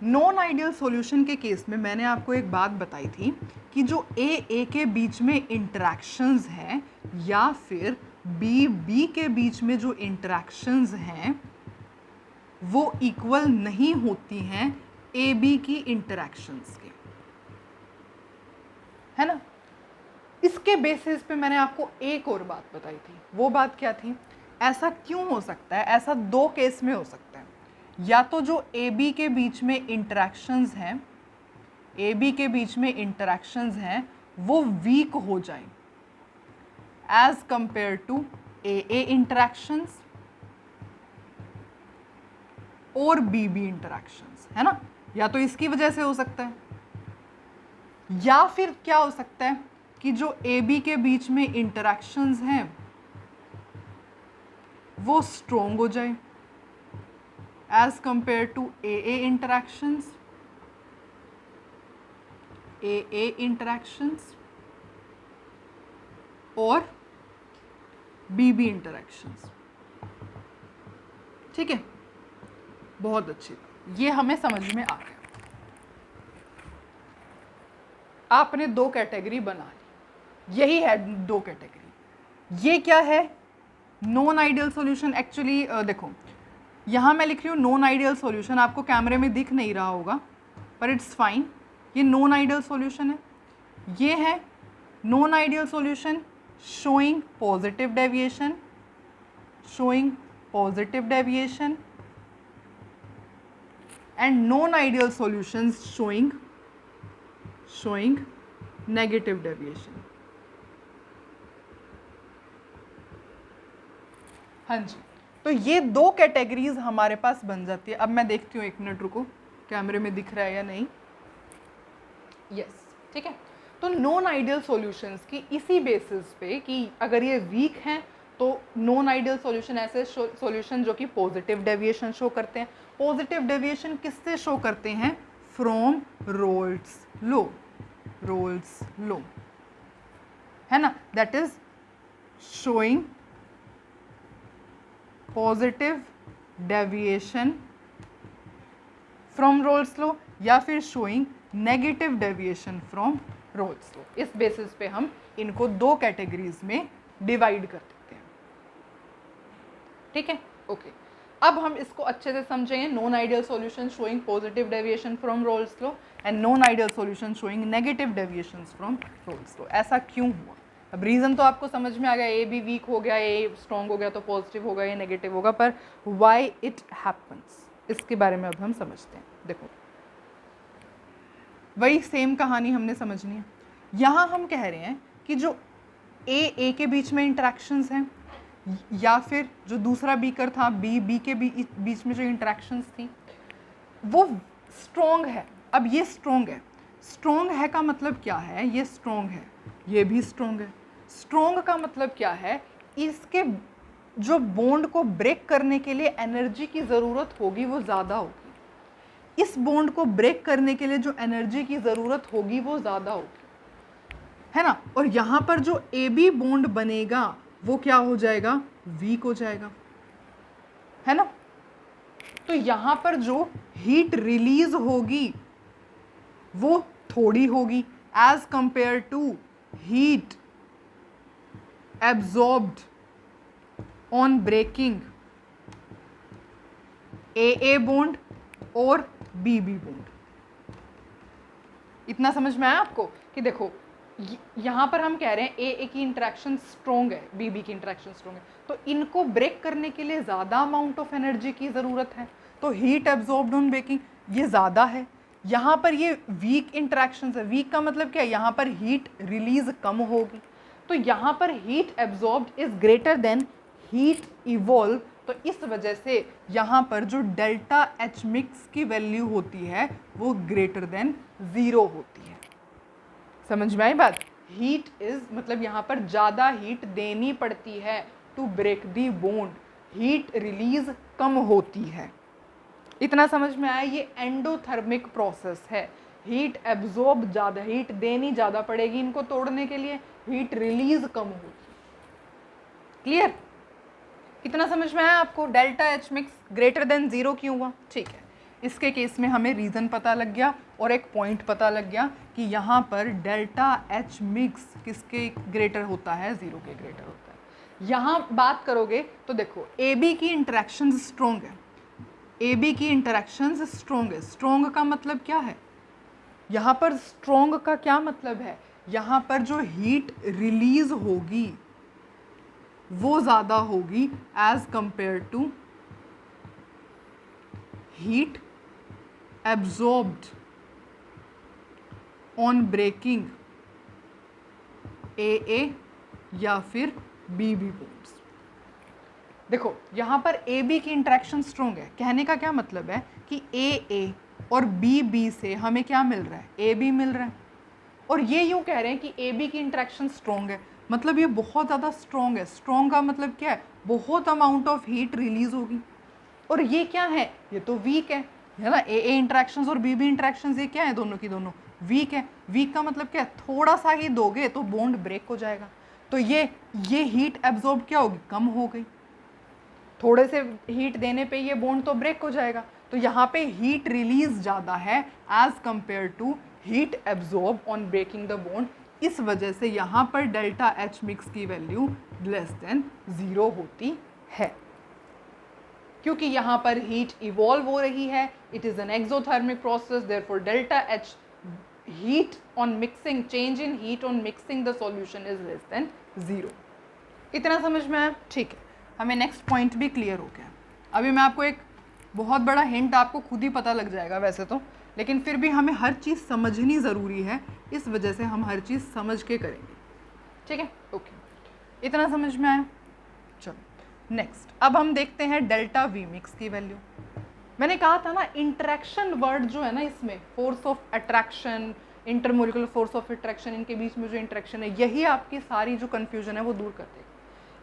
नॉन आइडियल सॉल्यूशन के केस में मैंने आपको एक बात बताई थी कि जो ए के बीच में इंटरेक्शंस हैं, या फिर बी के बीच में जो इंटरेक्शंस हैं वो इक्वल नहीं होती हैं AB की इंटरेक्शंस के, है ना। इसके बेसिस पे मैंने आपको एक और बात बताई थी। वो बात क्या थी? ऐसा क्यों हो सकता है, ऐसा दो केस में हो सकता है, या तो जो AB के बीच में इंटरेक्शंस हैं, AB के बीच में इंटरेक्शंस हैं वो वीक हो जाए as compare to AA interactions और BB इंटरेक्शंस, है ना। या तो इसकी वजह से हो सकता है, या फिर क्या हो सकता है कि जो AB के बीच में इंटरेक्शंस हैं वो स्ट्रोंग हो जाए as compare to AA interactions, और BB इंटरेक्शंस। ठीक है, बहुत अच्छी, ये हमें समझ में आ गया। आपने दो कैटेगरी बना ली, यही है दो कैटेगरी। ये क्या है? Non ideal solution. एक्चुअली देखो यहाँ मैं लिख रही हूँ नॉन आइडियल सॉल्यूशन, आपको कैमरे में दिख नहीं रहा होगा पर इट्स फाइन, ये नॉन आइडियल सॉल्यूशन है। ये है non ideal solution showing positive deviation, showing positive deviation, and non-ideal solutions showing negative deviation। हाँ जी, तो ये दो कैटेगरीज हमारे पास बन जाती है। अब मैं देखती हूँ, एक मिनट रुको, कैमरे में दिख रहा है या नहीं। यस, ठीक है। तो नॉन आइडियल सॉल्यूशंस की इसी बेसिस पे कि अगर ये वीक हैं तो नॉन आइडियल सॉल्यूशन ऐसे सॉल्यूशन जो कि पॉजिटिव डेविएशन शो करते हैं। पॉजिटिव डेविएशन किससे शो करते हैं? From roles law, roles law, है ना, that is showing positive deviation from roles law या फिर showing negative deviation from roles law. इस बेसिस पे हम इनको दो कैटेगरीज में डिवाइड करते हैं, ठीक है, ओके। अब हम इसको अच्छे से समझेंगे। Non ideal solution showing positive deviation from roles law and non ideal solution showing negative deviation from roles law. ऐसा क्यों हुआ? अब रीज़न तो आपको समझ में आ गया, ए भी वीक हो गया, ए स्ट्रॉन्ग हो गया तो पॉजिटिव होगा, ये नेगेटिव होगा, पर वाई इट हैपन्स इसके बारे में अब हम समझते हैं। देखो वही सेम कहानी हमने समझनी है। यहाँ हम कह रहे हैं कि जो ए के बीच में इंटरेक्शंस हैं या फिर जो दूसरा बीकर था बी के बीच में जो इंटरेक्शंस थी वो स्ट्रॉन्ग है। अब ये स्ट्रॉन्ग है, स्ट्रॉन्ग है का मतलब क्या है? ये स्ट्रॉन्ग है, ये भी स्ट्रॉन्ग है। स्ट्रॉन्ग का मतलब क्या है? इसके जो बॉन्ड को ब्रेक करने के लिए एनर्जी की ज़रूरत होगी वो ज़्यादा होगी। इस बॉन्ड को ब्रेक करने के लिए जो एनर्जी की ज़रूरत होगी वो ज़्यादा होगी, है ना। और यहाँ पर जो ए बी बॉन्ड बनेगा वो क्या हो जाएगा? वीक हो जाएगा, है ना। तो यहाँ पर जो हीट रिलीज होगी वो थोड़ी होगी as compare to heat absorbed on breaking A bond और बी बॉन्ड। इतना समझ में आया आपको कि देखो यहाँ पर हम कह रहे हैं ए की इंटरेक्शन स्ट्रॉन्ग है, बी की इंटरेक्शन स्ट्रॉन्ग है, तो इनको ब्रेक करने के लिए ज़्यादा अमाउंट ऑफ एनर्जी की ज़रूरत है, तो हीट एब्जॉर्ब्ड ऑन ब्रेकिंग ये ज़्यादा है। यहाँ पर ये वीक इंटरेक्शन है, वीक का मतलब क्या है? यहाँ पर हीट रिलीज कम होगी, तो यहाँ पर heat absorbed is greater then heat evolve, तो इस वजह से यहाँ पर जो डेल्टा एच मिक्स की वैल्यू होती है वो ग्रेटर देन 0 होती है। समझ में आई बात? हीट इज मतलब यहाँ पर ज़्यादा हीट देनी पड़ती है to break the bond, heat release कम होती है। इतना समझ में आया? ये एंडोथर्मिक प्रोसेस है, हीट एब्जॉर्ब ज़्यादा, हीट देनी ज़्यादा पड़ेगी इनको तोड़ने के लिए, हीट रिलीज कम होगी। क्लियर? कितना समझ में आया आपको? Delta H mix greater than 0 क्यों हुआ? ठीक है, इसके केस में हमें रीज़न पता लग गया और एक पॉइंट पता लग गया कि यहाँ पर डेल्टा एच मिक्स किसके ग्रेटर होता है? 0 के ग्रेटर होता है। यहाँ बात करोगे तो देखो ए बी की इंटरेक्शन स्ट्रॉन्ग है, ए बी की इंटरेक्शन स्ट्रॉन्ग है। स्ट्रॉन्ग का मतलब क्या है? यहाँ पर स्ट्रॉन्ग का क्या मतलब है? यहाँ पर जो हीट रिलीज होगी वो ज़्यादा होगी as compare to heat absorbed on breaking A या फिर बी बॉन्ड्स। देखो यहाँ पर ए बी की इंटरेक्शन स्ट्रॉन्ग है, कहने का क्या मतलब है कि ए और बी से हमें क्या मिल रहा है? ए बी मिल रहा है। और ये यूँ कह रहे हैं कि ए बी की इंटरेक्शन स्ट्रॉन्ग है, मतलब ये बहुत ज़्यादा स्ट्रॉन्ग है। स्ट्रॉन्ग का मतलब क्या है? बहुत अमाउंट ऑफ हीट रिलीज होगी। और ये क्या है? ये तो वीक है ना। ए इंटरेक्शंस और बी इंटरेक्शंस ये क्या है? दोनों की दोनों वीक है। वीक का मतलब क्या है? थोड़ा सा ही दोगे तो बॉन्ड ब्रेक हो जाएगा, तो ये हीट एब्जॉर्ब क्या होगी? कम हो गई। थोड़े से हीट देने पे ये बॉन्ड तो ब्रेक हो जाएगा, तो यहाँ पे हीट रिलीज ज़्यादा है as compare to heat absorb on breaking the bond. इस वजह से यहाँ पर डेल्टा एच मिक्स की वैल्यू लेस देन 0 होती है, क्योंकि यहाँ पर हीट इवॉल्व हो रही है, it is an exothermic process, therefore delta H heat on mixing, change in heat on mixing the solution is less than 0। इतना समझ में आया? ठीक है, हमें नेक्स्ट पॉइंट भी क्लियर हो गया। अभी मैं आपको एक बहुत बड़ा हिंट, आपको खुद ही पता लग जाएगा वैसे तो, लेकिन फिर भी हमें हर चीज़ समझनी ज़रूरी है, इस वजह से हम हर चीज़ समझ के करेंगे। ठीक है, ओके, इतना समझ में आया? चलो नेक्स्ट, अब हम देखते हैं डेल्टा वी मिक्स की वैल्यू। मैंने कहा था ना, इंटरेक्शन वर्ड जो है ना, इसमें force of attraction, intermolecular force of attraction, इनके बीच में जो इंटरेक्शन है, यही आपकी सारी जो कन्फ्यूजन है वो दूर कर देगी।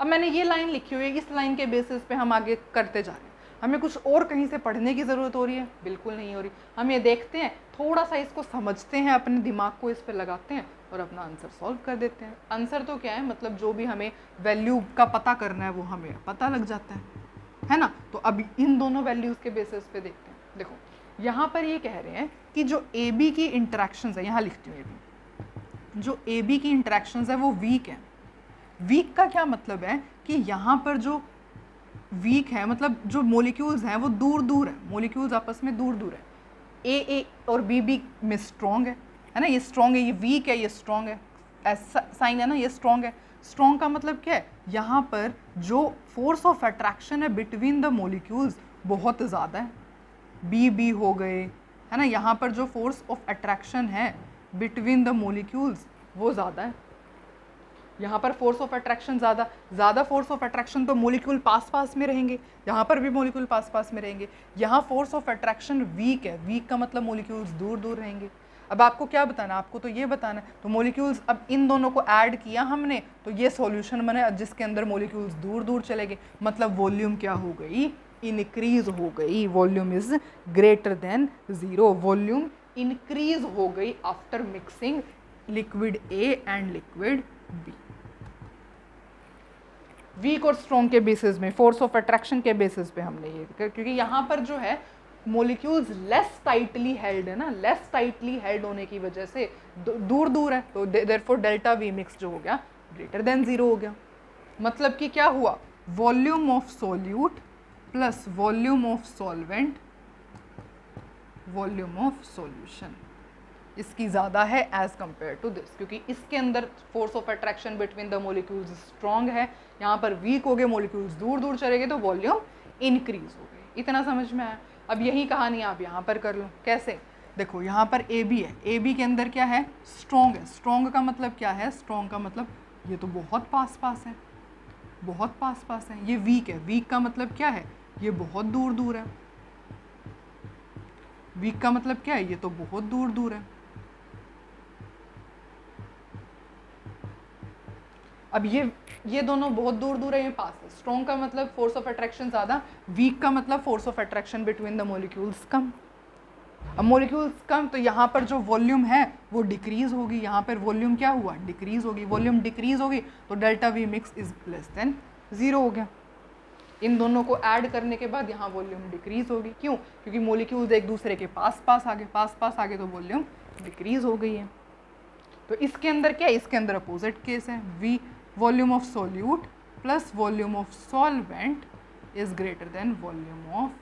अब मैंने ये लाइन लिखी हुई है, इस लाइन के बेसिस पे हम आगे करते जा रहे हैं। हमें कुछ और कहीं से पढ़ने की ज़रूरत हो रही है? बिल्कुल नहीं हो रही। हम ये देखते हैं, थोड़ा सा इसको समझते हैं, अपने दिमाग को इस पर लगाते हैं और अपना आंसर सॉल्व कर देते हैं। आंसर तो क्या है, मतलब जो भी हमें वैल्यू का पता करना है वो हमें पता लग जाता है ना। तो अब इन दोनों वैल्यूज़ के बेसिस पे देखते हैं। देखो यहाँ पर ये कह रहे हैं कि जो ए बी की इंटरेक्शंस है, यहाँ लिखती हूँ ए बी, जो ए बी की इंटरेक्शंस है वो वीक है। वीक का क्या मतलब है कि यहाँ पर जो वीक है, मतलब जो मॉलिक्यूल्स हैं वो दूर दूर है, मॉलिक्यूल्स आपस में दूर दूर है। ए और बी में स्ट्रॉन्ग है ना, ये स्ट्रॉन्ग है, ये वीक है, ये स्ट्रॉन्ग है, ऐसा साइन है ना, ये स्ट्रॉन्ग है। स्ट्रॉन्ग का मतलब क्या है, यहाँ पर जो फोर्स ऑफ अट्रैक्शन है बिटवीन द मॉलिक्यूल्स बहुत ज़्यादा है, बी हो गए, है ना। यहाँ पर जो फोर्स ऑफ अट्रैक्शन है बिटवीन द मॉलिक्यूल्स वो ज़्यादा है। यहाँ पर फोर्स ऑफ अट्रैक्शन ज़्यादा फोर्स ऑफ अट्रैक्शन तो मॉलिक्यूल पास पास में रहेंगे, यहाँ पर भी मॉलिक्यूल पास पास में रहेंगे। यहाँ फोर्स ऑफ अट्रैक्शन वीक है, वीक का मतलब मॉलिक्यूल्स दूर दूर रहेंगे। अब आपको क्या बताना है, आपको तो ये बताना है, तो मॉलिक्यूल्स, अब इन दोनों को ऐड किया हमने तो ये सॉल्यूशन बने जिसके अंदर मॉलिक्यूल्स दूर दूर चले गए, मतलब वॉल्यूम क्या हो गई, इंक्रीज हो गई। Volume is greater than 0, volume increase हो गई after mixing liquid A and liquid B. Weak और स्ट्रॉन्ग के बेसिस में, फोर्स ऑफ अट्रैक्शन के बेसिस पे हमने ये, क्योंकि यहाँ पर जो है मॉलिक्यूल्स लेस टाइटली हेल्ड है ना, लेस टाइटली हेल्ड होने की वजह से दूर दूर है, तो देयरफॉर डेल्टा वी मिक्स जो हो गया ग्रेटर देन 0 हो गया। मतलब कि क्या हुआ, volume of solute plus volume of solvent, volume of solution इसकी ज़्यादा है एज कंपेयर टू दिस, क्योंकि इसके अंदर force of attraction between the molecules strong है, यहाँ पर वीक हो गए, मॉलिक्यूल्स दूर दूर चले गए, तो वॉल्यूम इंक्रीज हो गई। इतना समझ में आया? अब यही कहानी आप यहाँ पर कर लो। कैसे? देखो यहाँ पर ए बी है, ए बी के अंदर क्या है, स्ट्रॉन्ग है। स्ट्रॉन्ग का मतलब क्या है, स्ट्रॉन्ग का मतलब ये तो बहुत पास पास है, बहुत पास पास है। ये वीक है, वीक का मतलब क्या है, ये बहुत दूर दूर है। वीक का मतलब क्या है, ये तो बहुत दूर दूर है। अब ये दोनों बहुत दूर दूर है, ये पास है। स्ट्रॉन्ग का मतलब फोर्स ऑफ अट्रैक्शन ज़्यादा, वीक का मतलब force of attraction between the molecules कम। अब मॉलिक्यूल्स कम तो यहाँ पर जो वॉल्यूम है वो डिक्रीज होगी, यहाँ पर वॉल्यूम क्या हुआ, डिक्रीज होगी। वॉल्यूम डिक्रीज होगी तो delta we mix is less than 0 हो गया। इन दोनों को ऐड करने के बाद यहाँ वॉल्यूम डिक्रीज होगी। क्यों? क्योंकि मॉलिक्यूल्स एक दूसरे के पास पास आ गए तो वॉल्यूम डिक्रीज हो गई है। तो इसके अंदर क्या है, इसके अंदर अपोजिट केस है, V volume of solute plus volume of solvent is greater then volume of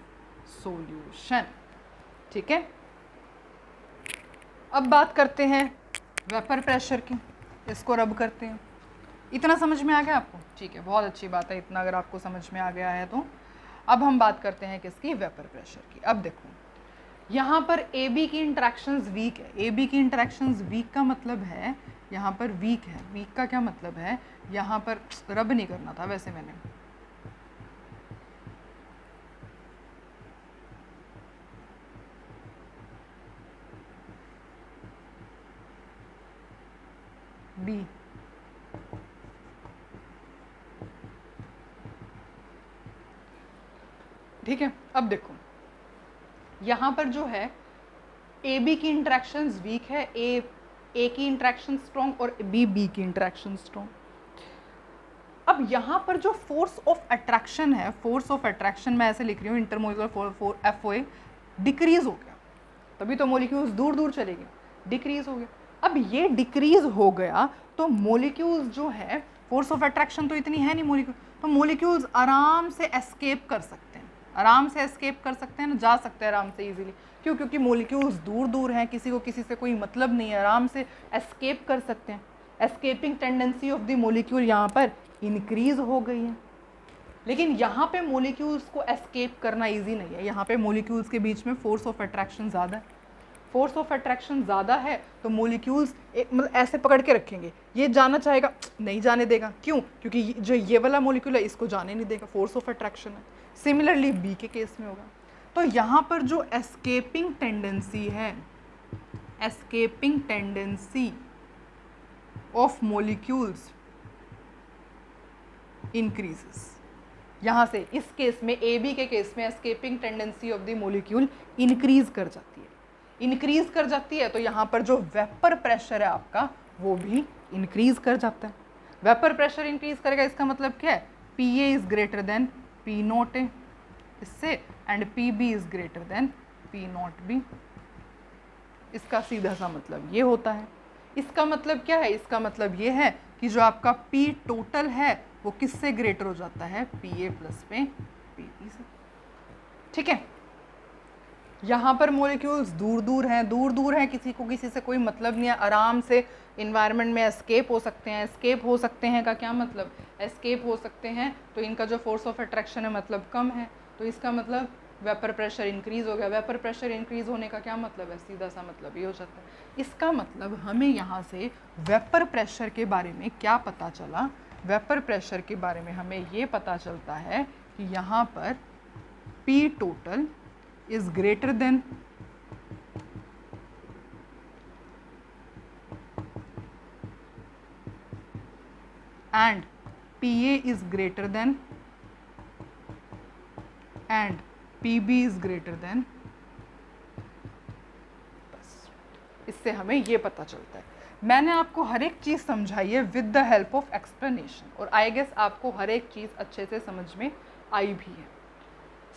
solution. ठीक है, अब बात करते हैं वेपर प्रेशर की, इसको रब करते हैं। इतना समझ में आ गया आपको? ठीक है, बहुत अच्छी बात है, इतना अगर आपको समझ में आ गया है तो अब हम बात करते हैं किसकी, वेपर प्रेशर की। अब देखो यहाँ पर ए बी की इंटरेक्शंस वीक है, ए बी की इंटरेक्शंस वीक का मतलब है यहाँ पर वीक है। वीक का क्या मतलब है, यहाँ पर रब नहीं करना था वैसे मैंने, बी ठीक है। अब देखो यहाँ पर जो है ए बी की इंटरेक्शंस वीक है, ए की इंटरेक्शन स्ट्रॉन्ग और बी की इंटरेक्शन स्ट्रॉन्ग। अब यहाँ पर जो फोर्स ऑफ अट्रैक्शन है, फोर्स ऑफ अट्रैक्शन मैं ऐसे लिख रही हूँ, इंटरमोलिकुलर FOA डिक्रीज हो गया, तभी तो मोलिक्यूल्स दूर दूर चले गए, डिक्रीज हो गया। अब ये डिक्रीज हो गया तो मोलिक्यूल्स जो है, फोर्स ऑफ अट्रैक्शन तो इतनी है नहीं मोलिक्यूल, तो मोलिक्यूल्स आराम से एस्केप कर सकते हैं, आराम से एस्केप कर सकते हैं ना, जा सकते हैं आराम से इजीली। क्यों? क्योंकि मोलिक्यूल्स दूर दूर हैं, किसी को किसी से कोई मतलब नहीं है, आराम से एस्केप कर सकते हैं। Escaping tendency of the molecule यहाँ पर इंक्रीज हो गई है। लेकिन यहाँ पे मोलिक्यूल्स को एस्केप करना इजी नहीं है, यहाँ पे मोलिक्यूल्स के बीच में फोर्स ऑफ अट्रैक्शन ज़्यादा है। फोर्स ऑफ अट्रैक्शन ज़्यादा है तो मोलिक्यूल्स मतलब ऐसे पकड़ के रखेंगे, ये जाना चाहेगा नहीं जाने देगा। क्यों? क्योंकि जो ये वाला मोलिक्यूल है इसको जाने नहीं देगा, फोर्स ऑफ अट्रैक्शन है। सिमिलरली बी के केस में होगा। तो यहाँ पर जो एस्केपिंग टेंडेंसी है, escaping tendency of molecules increases. यहाँ से इस केस में, ए बी के केस में escaping tendency of the molecule increase कर जाती है, इंक्रीज कर जाती है। तो यहाँ पर जो वेपर प्रेशर है आपका वो भी इंक्रीज कर जाता है। वेपर प्रेशर इंक्रीज करेगा, इसका मतलब क्या है? PA is greater then P0 A इससे, and PB is greater then P0 B। इसका सीधा सा मतलब ये होता है। इसका मतलब क्या है? इसका मतलब ये है कि जो आपका P टोटल है वो किससे ग्रेटर हो जाता है? PA प्लस में PB से। ठीक है, यहाँ पर मोलिक्यूल्स दूर दूर हैं, किसी को किसी से कोई मतलब नहीं है, आराम से इन्वायरमेंट में एस्केप हो सकते हैं। एस्केप हो सकते हैं का क्या मतलब? एस्केप हो सकते हैं तो इनका जो फोर्स ऑफ अट्रैक्शन है मतलब कम है, तो इसका मतलब वेपर प्रेशर इंक्रीज हो गया। वेपर प्रेशर इंक्रीज होने का क्या मतलब है? सीधा सा मतलब ये हो जाता है। इसका मतलब हमें यहाँ से वेपर प्रेशर के बारे में क्या पता चला? वेपर प्रेशर के बारे में हमें ये पता चलता है कि यहाँ पर P total is greater than and PA is greater than and PB is greater than। बस इससे हमें ये पता चलता है। मैंने आपको हर एक चीज़ समझाई है with the help of explanation, और आई गेस आपको हर एक चीज़ अच्छे से समझ में आई भी है।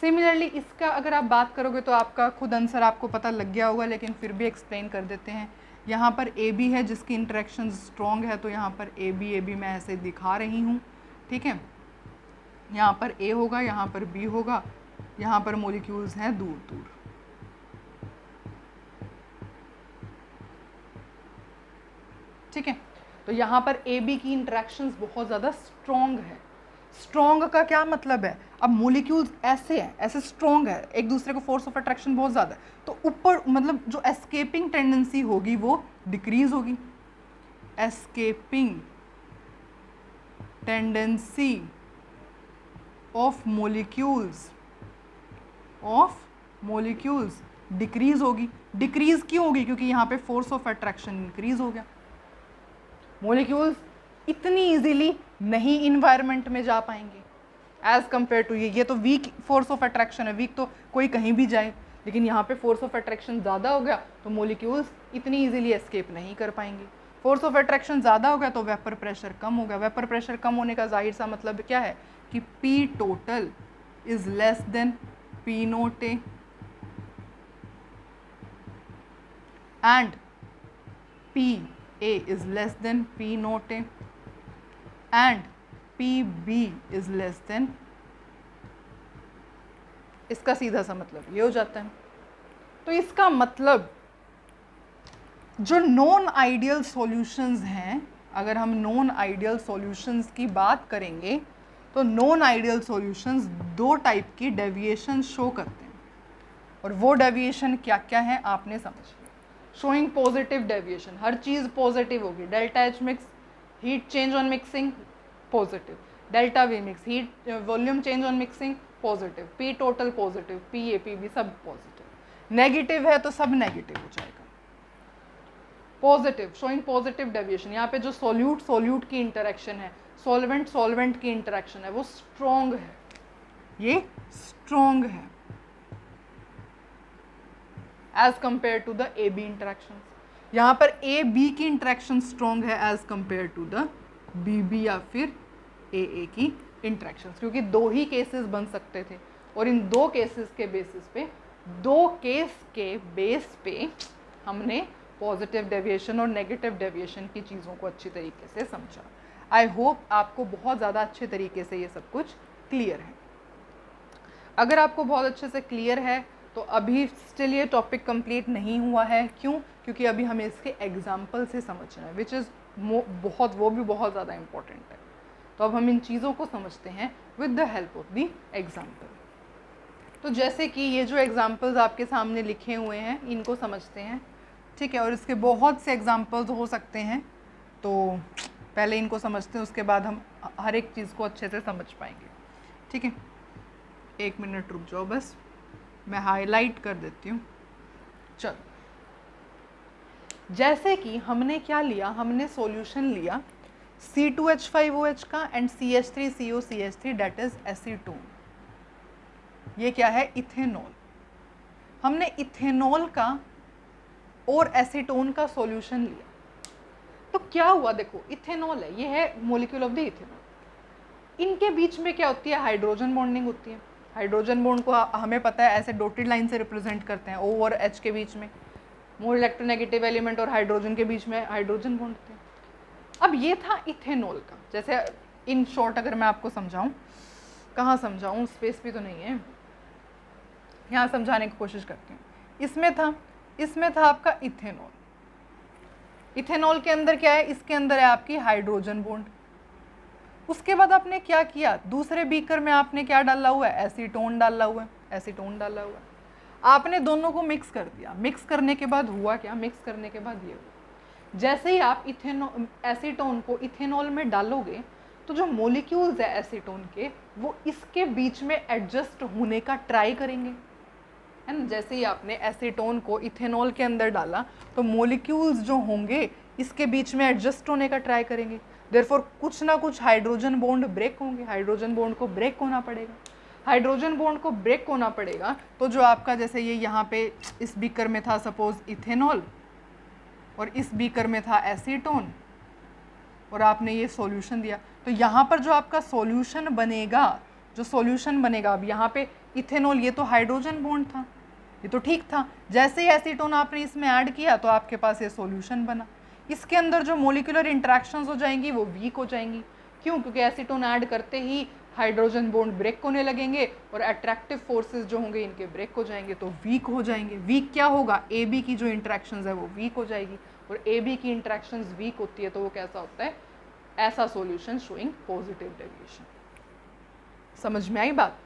सिमिलरली इसका अगर आप बात करोगे तो आपका खुद आंसर आपको पता लग गया होगा, लेकिन फिर भी एक्सप्लेन कर देते हैं। यहाँ पर AB है जिसकी इंटरेक्शन स्ट्रॉन्ग है, तो यहाँ पर AB मैं ऐसे दिखा रही हूँ। ठीक है, यहाँ पर A होगा, यहाँ पर B होगा, यहाँ पर मोलिक्यूल्स हैं दूर दूर। ठीक है, तो यहाँ पर AB की इंटरेक्शंस बहुत ज़्यादा स्ट्रॉन्ग है। स्ट्रॉन्ग का क्या मतलब है? अब मोलिक्यूल्स ऐसे हैं, ऐसे स्ट्रॉन्ग है, एक दूसरे को फोर्स ऑफ अट्रैक्शन बहुत ज़्यादा है, तो ऊपर मतलब जो एस्केपिंग टेंडेंसी होगी वो डिक्रीज होगी। Escaping tendency of molecules decrease होगी। डिक्रीज क्यों होगी? क्योंकि यहाँ पे फोर्स ऑफ अट्रैक्शन इंक्रीज हो गया। मोलिक्यूल्स इतनी इजीली नहीं इन्वायरमेंट में जा पाएंगे एज कंपेयर टू ये तो वीक फोर्स ऑफ अट्रैक्शन है, वीक तो कोई कहीं भी जाए, लेकिन यहाँ पे फोर्स ऑफ अट्रैक्शन ज़्यादा हो गया तो मोलिक्यूल्स इतनी इजीली एस्केप नहीं कर पाएंगे। फोर्स ऑफ अट्रैक्शन ज़्यादा हो गया तो वेपर प्रेशर कम हो गया। वेपर प्रेशर कम होने का जाहिर सा मतलब क्या है कि P total is less then P0 A and PA is less than P0 A and PB is less than। इसका सीधा सा मतलब ये हो जाता है। तो इसका मतलब जो नॉन आइडियल सॉल्यूशंस हैं, अगर हम नॉन आइडियल सॉल्यूशंस की बात करेंगे तो नॉन आइडियल सॉल्यूशंस दो टाइप की डेविएशन शो करते हैं, और वो डेविएशन क्या क्या है आपने समझ लिया। शोइंग पॉजिटिव डेविएशन, हर चीज़ पॉजिटिव होगी। Delta H mix, heat change on mixing positive. Delta V mix, heat volume change on mixing positive. P total positive, PA PB सब पॉजिटिव। नेगेटिव है तो सब नेगेटिव हो जाएगा। पॉजिटिव, शोइंग पॉजिटिव डेविएशन, यहाँ पे जो सोल्यूट की इंटरेक्शन है, सॉल्वेंट की इंटरेक्शन है, वो स्ट्रॉन्ग है, ये स्ट्रॉन्ग है as compare to the AB interaction. यहाँ पर AB की इंटरेक्शन स्ट्रॉन्ग है as compare to the BB या फिर AA की इंट्रैक्शंस, क्योंकि 2 ही केसेस बन सकते थे और इन 2 केसेस के बेसिस पे 2 केस के बेस पे हमने पॉजिटिव डेविएशन और नेगेटिव डेविएशन की चीज़ों को अच्छी तरीके से समझा। आई होप आपको बहुत ज़्यादा अच्छे तरीके से ये सब कुछ क्लियर है। अगर आपको बहुत अच्छे से क्लियर है तो अभी स्टिल ये टॉपिक कंप्लीट नहीं हुआ है। क्यों? क्योंकि अभी हमें इसके एग्जाम्पल से समझना है, विच इज़ वो भी बहुत ज़्यादा इम्पॉर्टेंट है। तो अब हम इन चीज़ों को समझते हैं with the help of the example. तो जैसे कि ये जो एग्जाम्पल्स आपके सामने लिखे हुए हैं इनको समझते हैं, ठीक है, और इसके बहुत से एग्जाम्पल्स हो सकते हैं, तो पहले इनको समझते हैं, उसके बाद हम हर एक चीज़ को अच्छे से समझ पाएंगे। ठीक है, 1 मिनट रुक जाओ, बस मैं हाईलाइट कर देती हूँ। चलो, जैसे कि हमने क्या लिया, हमने सॉल्यूशन लिया C2H5OH का and CH3COCH3 date is acetone. ये क्या है? इथेनॉल। हमने इथेनॉल का और एसीटोन का सॉल्यूशन लिया, तो क्या हुआ? देखो, इथेनॉल है, ये है मॉलिक्यूल ऑफ द इथेनॉल। इनके बीच में क्या होती है? हाइड्रोजन बॉन्डिंग होती है। हाइड्रोजन बॉन्ड को हमें पता है ऐसे डॉटेड लाइन से रिप्रेजेंट करते हैं, O और H के बीच में, मोर इलेक्ट्रोनेगेटिव एलिमेंट और हाइड्रोजन के बीच में हाइड्रोजन बॉन्ड होते हैं। अब ये था इथेनॉल का। जैसे इन शॉर्ट अगर मैं आपको समझाऊं, कहाँ समझाऊं, स्पेस भी तो नहीं है, यहाँ समझाने की कोशिश करती हूँ। इसमें था आपका इथेनॉल। इथेनॉल के अंदर क्या है? इसके अंदर है आपकी हाइड्रोजन बॉन्ड। उसके बाद आपने क्या किया? दूसरे बीकर में आपने क्या डाला हुआ है? एसीटोन डाला हुआ है। आपने दोनों को मिक्स कर दिया। मिक्स करने के बाद हुआ क्या? मिक्स करने के बाद ये हुआ, जैसे ही आप एसीटोन को इथेनॉल में डालोगे तो जो मॉलिक्यूल्स है एसीटोन के, वो इसके बीच में एडजस्ट होने का ट्राई करेंगे, है ना। जैसे ही आपने एसीटोन को इथेनॉल के अंदर डाला तो मॉलिक्यूल्स जो होंगे इसके बीच में एडजस्ट होने का ट्राई करेंगे। देयरफॉर कुछ ना कुछ हाइड्रोजन बॉन्ड ब्रेक होंगे। हाइड्रोजन बॉन्ड को ब्रेक होना पड़ेगा। हाइड्रोजन बॉन्ड को ब्रेक होना पड़ेगा तो जो आपका, जैसे ये यहाँ पे इस बीकर में था सपोज इथेनॉल और इस बीकर में था एसीटोन और आपने ये सॉल्यूशन दिया, तो यहाँ पर जो आपका सॉल्यूशन बनेगा, अब यहाँ पे इथेनॉल, ये तो हाइड्रोजन बॉन्ड था, ये तो ठीक था। जैसे ही एसीटोन आपने इसमें ऐड किया तो आपके पास ये सॉल्यूशन बना। इसके अंदर जो मोलिकुलर इंटरेक्शंस हो जाएंगी वो वीक हो जाएंगी। क्यों? क्योंकि एसीटोन ऐड करते ही हाइड्रोजन बॉन्ड ब्रेक होने लगेंगे और अट्रैक्टिव फोर्सेस जो होंगे इनके ब्रेक हो जाएंगे, तो वीक हो जाएंगे। वीक क्या होगा? AB की जो इंटरेक्शंस है वो वीक हो जाएगी, और AB की इंटरेक्शंस वीक होती है तो वो कैसा होता है? ऐसा सॉल्यूशन शोइंग पॉजिटिव डेविएशन। समझ में आई बात?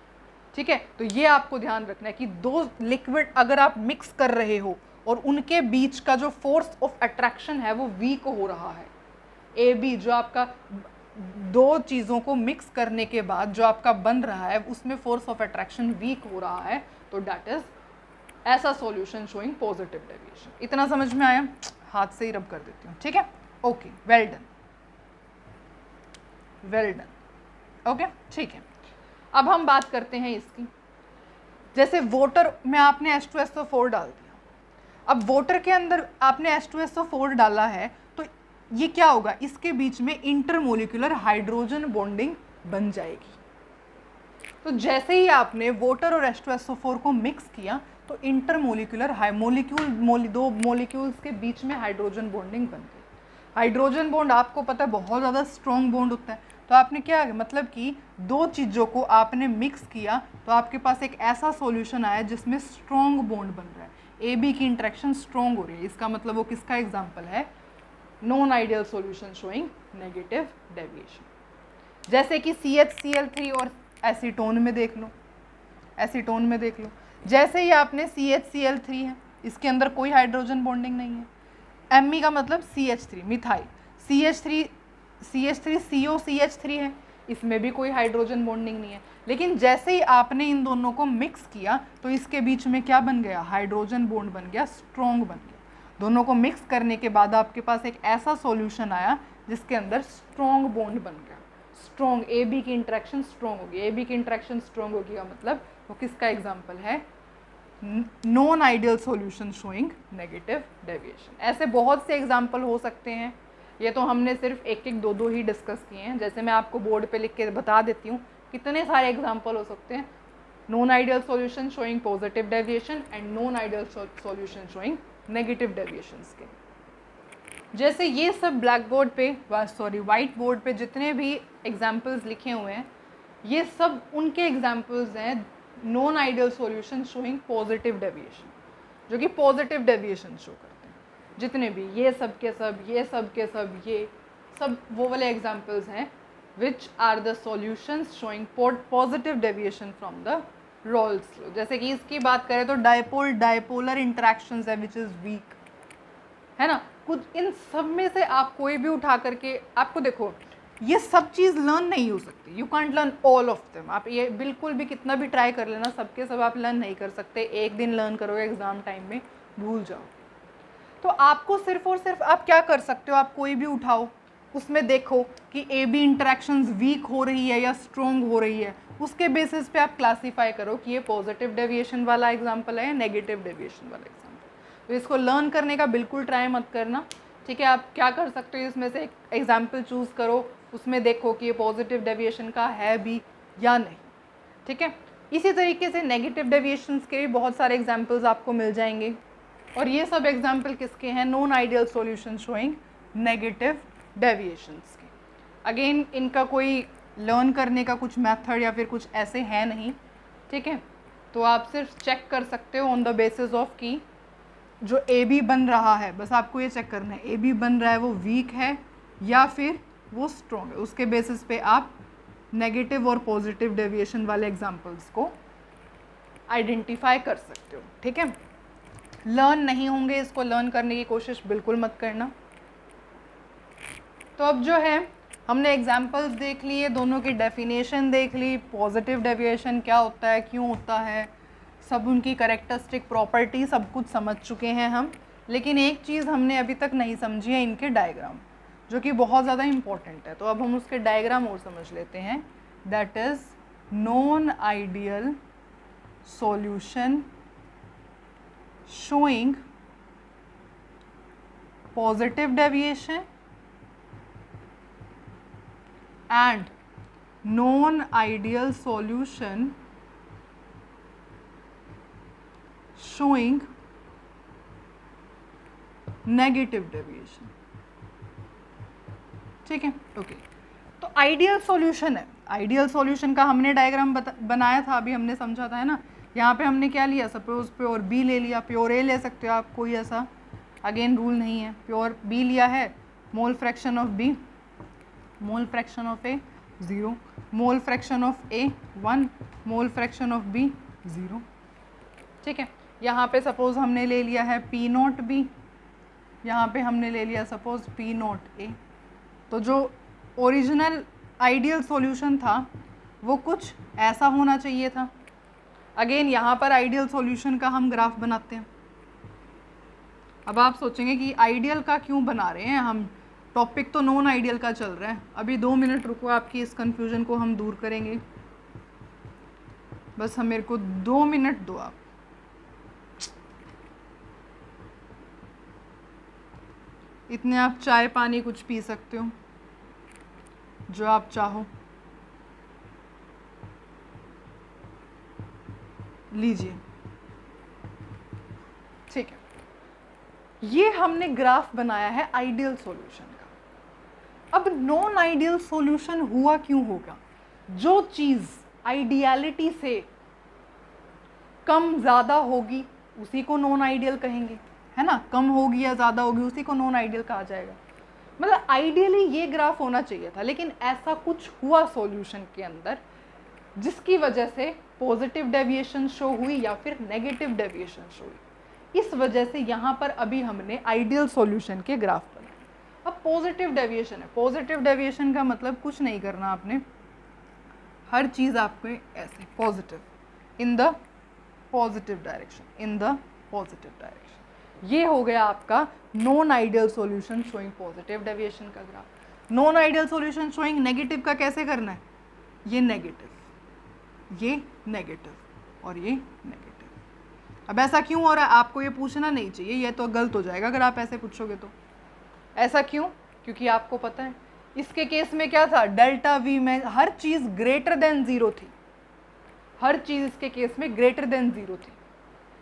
ठीक है, तो ये आपको ध्यान रखना है कि 2 लिक्विड अगर आप मिक्स कर रहे हो और उनके बीच का जो फोर्स ऑफ अट्रैक्शन है वो वीक हो रहा है, AB जो आपका 2 चीज़ों को मिक्स करने के बाद जो आपका बन रहा है उसमें फोर्स ऑफ अट्रैक्शन वीक हो रहा है, तो दैट इज ऐसा सॉल्यूशन शोइंग पॉजिटिव डेविएशन। इतना समझ में आया? हाथ से ही रब कर देती हूँ, ठीक है। Okay, well done. ओके, ठीक है। अब हम बात करते हैं इसकी। जैसे वाटर में आपने H2SO4 डाल दिया, अब वाटर के अंदर आपने H2SO4 डाला है तो ये क्या होगा? इसके बीच में इंटरमोलिकुलर हाइड्रोजन बॉन्डिंग बन जाएगी। तो जैसे ही आपने वाटर और H2SO4 को मिक्स किया तो इंटरमोलिकुलर दो मोलिक्यूल्स के बीच में हाइड्रोजन बॉन्डिंग बन गई। हाइड्रोजन बॉन्ड आपको पता है बहुत ज़्यादा स्ट्रॉन्ग बॉन्ड होता है, तो आपने क्या, मतलब कि 2 चीज़ों को आपने मिक्स किया तो आपके पास एक ऐसा सॉल्यूशन आया जिसमें स्ट्रॉन्ग बॉन्ड बन रहा है, AB की इंटरेक्शन स्ट्रॉन्ग हो रही है। इसका मतलब वो किसका एग्जाम्पल है? Non ideal solution showing negative deviation. जैसे कि CHCl3 और एसीटोन में देख लो, जैसे ही आपने CHCl3 है, इसके अंदर कोई हाइड्रोजन बॉन्डिंग नहीं है। Me का मतलब CH3 मिथाइल, CH3COCH3 है, इसमें भी कोई हाइड्रोजन बॉन्डिंग नहीं है। लेकिन जैसे ही आपने इन दोनों को मिक्स किया तो इसके बीच में क्या बन गया? हाइड्रोजन बॉन्ड बन गया, स्ट्रॉन्ग बन गया। दोनों को मिक्स करने के बाद आपके पास एक ऐसा सॉल्यूशन आया जिसके अंदर स्ट्रॉन्ग बॉन्ड बन गया। स्ट्रॉन्ग, AB की इंटरेक्शन स्ट्रॉन्ग होगी। AB की इंटरेक्शन स्ट्रॉन्ग होगी का मतलब वो किसका एग्जाम्पल है? Non ideal solution showing negative deviation. ऐसे बहुत से एग्जाम्पल हो सकते हैं, ये तो हमने सिर्फ एक एक दो ही डिस्कस किए हैं। जैसे मैं आपको बोर्ड पे लिख के बता देती हूँ, कितने सारे एग्जाम्पल हो सकते हैं। Non ideal solution showing positive deviation and non ideal solution showing negative deviations के। जैसे ये सब ब्लैक बोर्ड पे, वाइट बोर्ड पे जितने भी एग्जाम्पल्स लिखे हुए हैं, ये सब उनके एग्जाम्पल्स हैं non ideal solution showing positive deviation, जो कि पॉजिटिव डेविएशन शो करते हैं। जितने भी ये सब के सब, ये सब के सब, ये सब वो वाले एग्जाम्पल्स हैं which are the solutions showing positive deviation from the Raoult's law. जैसे कि इसकी बात करें तो डायपोलर इंटरेक्शंस है विच इज़ वीक, है ना। कुछ इन सब में से आप कोई भी उठा करके, आपको देखो ये सब चीज़ लर्न नहीं हो सकती, you can't learn all of them. आप ये बिल्कुल भी कितना भी ट्राई कर लेना, सबके सब आप लर्न नहीं कर सकते। एक दिन लर्न करोगे एग्ज़ाम टाइम में भूल जाओ। तो आपको सिर्फ और सिर्फ आप क्या कर सकते हो, आप कोई भी उठाओ, उसमें देखो कि ए बी इंटरेक्शंस वीक हो रही है या स्ट्रॉन्ग हो रही है, उसके बेसिस पे आप क्लासीफाई करो कि ये पॉजिटिव डेविएशन वाला एग्जाम्पल है या नेगेटिव डेविएशन वाला एग्जाम्पल। तो इसको लर्न करने का बिल्कुल ट्राई मत करना, ठीक है। आप क्या कर सकते हो, इसमें से एक एग्जाम्पल चूज़ करो, उसमें देखो कि ये पॉजिटिव डेविएशन का है भी या नहीं, ठीक है। इसी तरीके से नेगेटिव डेविएशंस के भी बहुत सारे एग्जाम्पल्स आपको मिल जाएंगे, और ये सब एग्जाम्पल किसके हैं, non ideal solution showing negative deviations के। अगेन इनका कोई लर्न करने का कुछ मेथड या फिर कुछ ऐसे है नहीं, ठीक है। तो आप सिर्फ चेक कर सकते हो ऑन द बेसिस ऑफ कि जो ए बी बन रहा है, बस आपको ये चेक करना है ए बी बन रहा है वो वीक है या फिर वो स्ट्रॉन्ग है। उसके बेसिस पे आप नेगेटिव और पॉजिटिव डेविएशन वाले एग्जाम्पल्स को आइडेंटिफाई कर सकते हो, ठीक है। लर्न नहीं होंगे, इसको लर्न करने की कोशिश बिल्कुल मत करना। तो अब जो है हमने एग्जाम्पल्स देख लिए, दोनों की डेफिनेशन देख ली, पॉजिटिव डेविएशन क्या होता है, क्यों होता है, सब उनकी कैरेक्टरिस्टिक प्रॉपर्टी सब कुछ समझ चुके हैं हम। लेकिन एक चीज़ हमने अभी तक नहीं समझी है, इनके डायग्राम, जो कि बहुत ज़्यादा इम्पॉर्टेंट है। तो अब हम उसके डायग्राम और समझ लेते हैं। That is non ideal solution showing positive deviation and non-ideal solution showing negative deviation, ठीक है। ओके, तो आइडियल सॉल्यूशन है, आइडियल सॉल्यूशन का हमने डायग्राम बनाया था, अभी हमने समझा था, है ना। यहाँ पे हमने क्या लिया, सपोज प्योर बी ले लिया, प्योर ए ले सकते हो आप, कोई ऐसा अगेन रूल नहीं है। प्योर बी लिया है, mole fraction of B, mole fraction of A 0, mole fraction of A 1, mole fraction of B 0, ठीक है। यहाँ पे सपोज हमने ले लिया है पी नॉट बी, यहाँ पे हमने ले लिया सपोज पी नॉट ए। तो जो ओरिजिनल आइडियल सॉल्यूशन था वो कुछ ऐसा होना चाहिए था। अगेन यहाँ पर आइडियल सॉल्यूशन का हम ग्राफ बनाते हैं। अब आप सोचेंगे कि आइडियल का क्यों बना रहे हैं हम, टॉपिक तो नॉन आइडियल का चल रहा है। अभी 2 मिनट रुको, आपकी इस कंफ्यूजन को हम दूर करेंगे, बस हम मेरे को 2 मिनट दो आप। इतने आप चाय पानी कुछ पी सकते हो, जो आप चाहो लीजिए, ठीक है। ये हमने ग्राफ बनाया है आइडियल सॉल्यूशन का। अब नॉन आइडियल सॉल्यूशन हुआ क्यों होगा, जो चीज़ आइडियलिटी से कम ज़्यादा होगी उसी को नॉन आइडियल कहेंगे, है ना। कम होगी या ज़्यादा होगी उसी को नॉन आइडियल कहा जाएगा। मतलब आइडियली ये ग्राफ होना चाहिए था, लेकिन ऐसा कुछ हुआ सॉल्यूशन के अंदर जिसकी वजह से पॉजिटिव डेविएशन शो हुई या फिर नेगेटिव डेविएशन शो हुई। इस वजह से यहाँ पर अभी हमने आइडियल सॉल्यूशन के ग्राफ बनाए। अब पॉजिटिव डेविएशन है, पॉजिटिव डेविएशन का मतलब कुछ नहीं करना आपने, हर चीज़ आपको ऐसे positive, in the positive direction, in the positive direction. ये हो गया आपका non ideal solution showing positive deviation का graph. Non ideal solution showing negative का कैसे करना है, ये नेगेटिव, ये नेगेटिव और ये नेगेटिव। अब ऐसा क्यों हो रहा है आपको ये पूछना नहीं चाहिए, ये तो गलत हो जाएगा अगर आप ऐसे पूछोगे। तो ऐसा क्यों, क्योंकि आपको पता है इसके केस में क्या था, डेल्टा वी में हर चीज़ ग्रेटर देन ज़ीरो थी, हर चीज़ इसके केस में ग्रेटर देन ज़ीरो थी,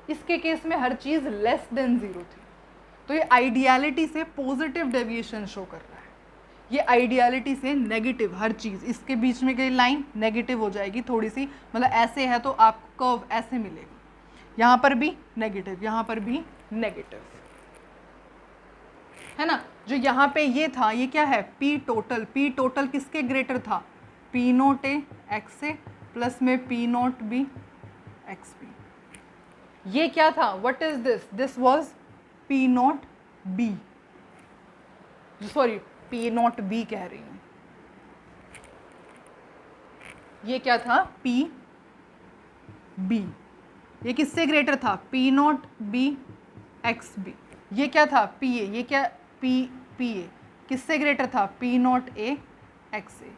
इसके केस में हर चीज़ लेस देन ज़ीरो थी। तो ये आइडियलिटी से पॉजिटिव डेविएशन शो कर रहा है, ये आइडियलिटी से नेगेटिव, हर चीज़ इसके बीच में कई लाइन नेगेटिव हो जाएगी थोड़ी सी, मतलब ऐसे है तो आपको कर्व ऐसे मिलेगा, यहाँ पर भी नेगेटिव, यहाँ पर भी नेगेटिव, है ना। जो यहाँ पे ये था ये क्या है, पी टोटल, पी टोटल किसके ग्रेटर था, P note A X A plus में P note B X B. ये क्या था, what is this, this was P note B, sorry P note B कह रही हूँ, ये क्या था पी बी, ये किससे ग्रेटर था, P note B X B. ये क्या था पी ए, ये क्या पी ए किससे ग्रेटर था, पी नोट ए एक्स ए।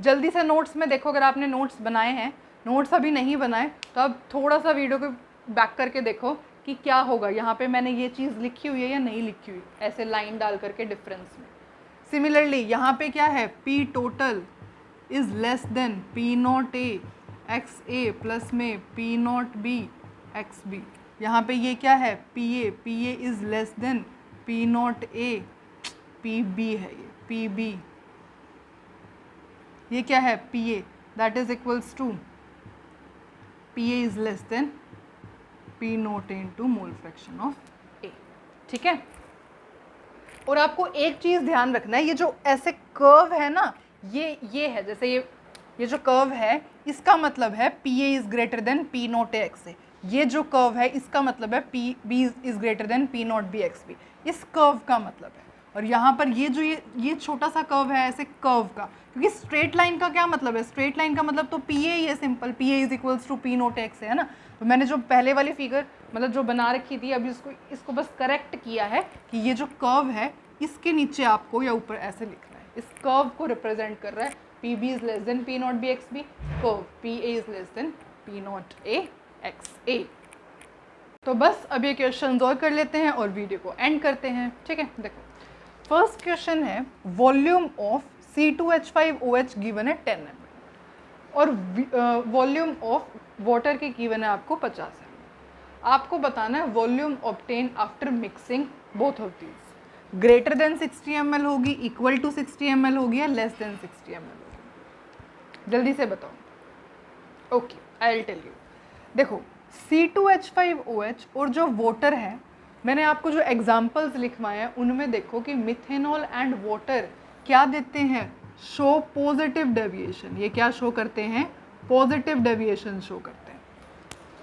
जल्दी से नोट्स में देखो, अगर आपने नोट्स बनाए हैं, नोट्स अभी नहीं बनाए तो अब थोड़ा सा वीडियो को बैक करके देखो कि क्या होगा, यहाँ पे मैंने ये चीज़ लिखी हुई है या नहीं लिखी हुई, ऐसे लाइन डाल करके डिफरेंस में। सिमिलरली यहाँ पे क्या है, P total is less than P note A X A plus में P note B X B. यहाँ पे ये क्या है, P A is less than P note A P B है, ये पी बी, ये क्या है P A, that is equals to P A is less than P note A into mole fraction of A. ठीक है, और आपको एक चीज़ ध्यान रखना है, ये जो ऐसे कर्व है ना, ये है, जैसे ये जो कर्व है इसका मतलब है P A is greater than P note A X A, ये जो कर्व है इसका मतलब है P B is greater than P note B X B, इस कर्व का मतलब है। और यहाँ पर ये जो ये छोटा सा कर्व है ऐसे कर्व का, क्योंकि स्ट्रेट लाइन का क्या मतलब है, स्ट्रेट लाइन का मतलब तो पी ए ही है, simple P A is equals to P nought X है ना। तो मैंने जो पहले वाली फिगर मतलब जो बना रखी थी, अभी इसको बस करेक्ट किया है कि ये जो कर्व है इसके नीचे आपको या ऊपर ऐसे लिखना है, इस कर्व को रिप्रेजेंट कर रहा है P B is less than P naught B X B, curve P A is less than P naught A X A. तो बस अब ये क्वेश्चन और कर लेते हैं और वीडियो को एंड करते हैं। ठीक है, देखो फर्स्ट क्वेश्चन है वॉल्यूम ऑफ C2H5OH गिवन है 10 ml और वॉल्यूम ऑफ वाटर की गिवन है आपको 50 ml। आपको बताना है volume obtain after mixing both of these, greater than 60 ml होगी, इक्वल टू 60 ml होगी या लेस देन 60 ml होगी, जल्दी से बताओ। Okay, I will tell you. देखो C2H5OH और जो वाटर है, मैंने आपको जो एग्जाम्पल्स लिखवाए हैं उनमें देखो कि मिथेनॉल एंड वाटर क्या देते हैं, शो पॉजिटिव डेविएशन। ये क्या शो करते हैं, पॉजिटिव डेविएशन शो करते हैं।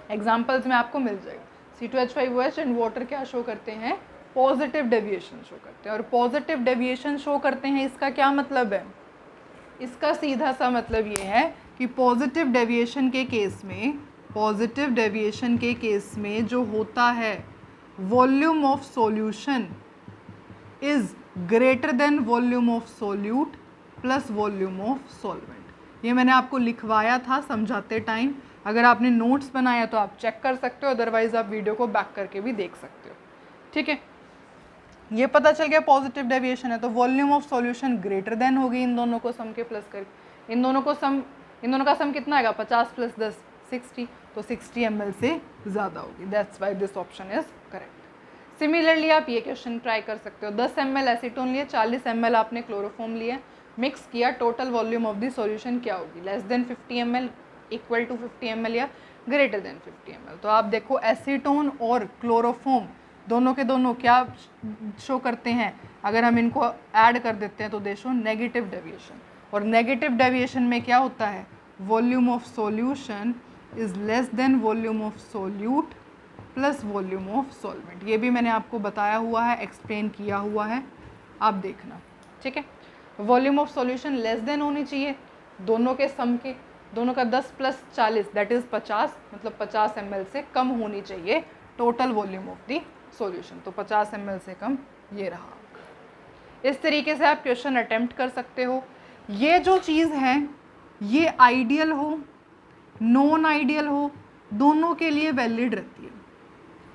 एग्जाम्पल्स में आपको मिल जाएगा C2H5OH एंड वाटर क्या शो करते हैं, पॉजिटिव डेविएशन शो करते हैं। और पॉजिटिव डेविएशन शो करते हैं, इसका क्या मतलब है, इसका सीधा सा मतलब ये है कि पॉजिटिव डेविएशन के केस में, पॉजिटिव डेविएशन के केस में जो होता है volume of solution is greater then volume of solute plus volume of solvent. ये मैंने आपको लिखवाया था समझाते टाइम, अगर आपने नोट्स बनाया तो आप चेक कर सकते हो, अदरवाइज आप वीडियो को बैक करके भी देख सकते हो। ठीक है, ये पता चल गया पॉजिटिव डेविएशन है, तो volume of solution greater than होगी इन दोनों को सम के प्लस करके, इन दोनों का सम कितना आएगा, 50 प्लस 10 60, तो 60 ml से ज़्यादा होगी, that's why this option is correct. Similarly आप ये क्वेश्चन ट्राई कर सकते हो, 10 ml एसीटोन लिए, 40 ml आपने क्लोरोफॉर्म लिया, मिक्स किया, total volume of the solution क्या होगी, less than 50 ml, equal to 50 ml या ग्रेटर देन 50 ml। तो आप देखो एसीटोन और क्लोरोफॉर्म दोनों के दोनों क्या शो करते हैं, अगर हम इनको ऐड कर देते हैं तो दे शो नेगेटिव डेविएशन, और नेगेटिव डेविएशन में क्या होता है, volume of solution is less then volume of solute plus volume of solvent. ये भी मैंने आपको बताया हुआ है, एक्सप्लेन किया हुआ है, आप देखना। ठीक है, volume of solution less than होनी चाहिए दोनों के सम के, दोनों का 10 प्लस 40 दैट इज़ 50, मतलब 50 ml से कम होनी चाहिए total volume of the solution, तो 50 ml से कम ये रहा। इस तरीके से आप क्वेश्चन अटेम्प्ट कर सकते हो। ये जो चीज़ है ये आइडियल हो नॉन आइडियल हो दोनों के लिए वैलिड रहती है।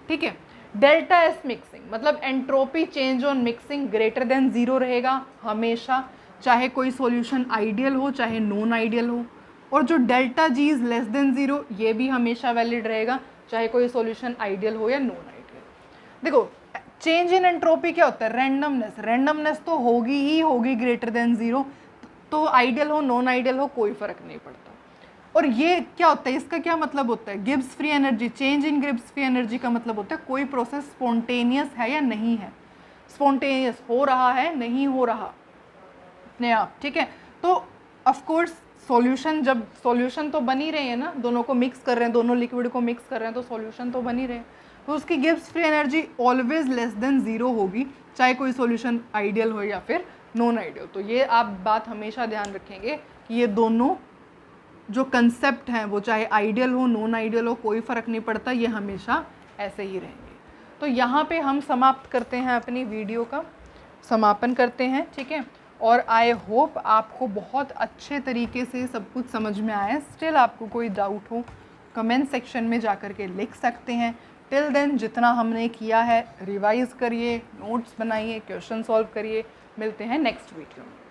ठीक है, डेल्टा एस मिक्सिंग मतलब entropy change on mixing greater than 0 रहेगा हमेशा, चाहे कोई सॉल्यूशन आइडियल हो चाहे नॉन आइडियल हो। और जो delta G is less than 0 ये भी हमेशा वैलिड रहेगा, चाहे कोई सॉल्यूशन आइडियल हो या नॉन आइडियल। देखो चेंज इन एंट्रोपी क्या होता है, रैंडमनेस, रैंडमनेस तो होगी ही होगी ग्रेटर देन 0, तो आइडियल हो नॉन आइडियल हो कोई फर्क नहीं पड़ता। और ये क्या होता है, इसका क्या मतलब होता है, Gibbs free energy, change in Gibbs free energy का मतलब होता है कोई प्रोसेस स्पॉन्टेनियस है या नहीं है, स्पॉन्टेनियस हो रहा है नहीं हो रहा अपने आप, ठीक है। तो ऑफ कोर्स सॉल्यूशन, जब सॉल्यूशन तो बन ही रहे हैं ना, दोनों को मिक्स कर रहे हैं, दोनों लिक्विड को मिक्स कर रहे हैं तो सॉल्यूशन तो बन ही रहे हैं, तो उसकी Gibbs free energy always less than 0 होगी, चाहे कोई सॉल्यूशन आइडियल हो या फिर नॉन आइडियल। तो ये आप बात हमेशा ध्यान रखेंगे कि ये दोनों जो कंसेप्ट हैं वो चाहे आइडियल हो नॉन आइडियल हो कोई फ़र्क नहीं पड़ता, ये हमेशा ऐसे ही रहेंगे। तो यहाँ पे हम समाप्त करते हैं, अपनी वीडियो का समापन करते हैं, ठीक है। और आई होप आपको बहुत अच्छे तरीके से सब कुछ समझ में आया। स्टिल आपको कोई डाउट हो कमेंट सेक्शन में जा कर के लिख सकते हैं। टिल देन जितना हमने किया है रिवाइज़ करिए, नोट्स बनाइए, क्वेश्चन सॉल्व करिए। मिलते हैं नेक्स्ट वीडियो में।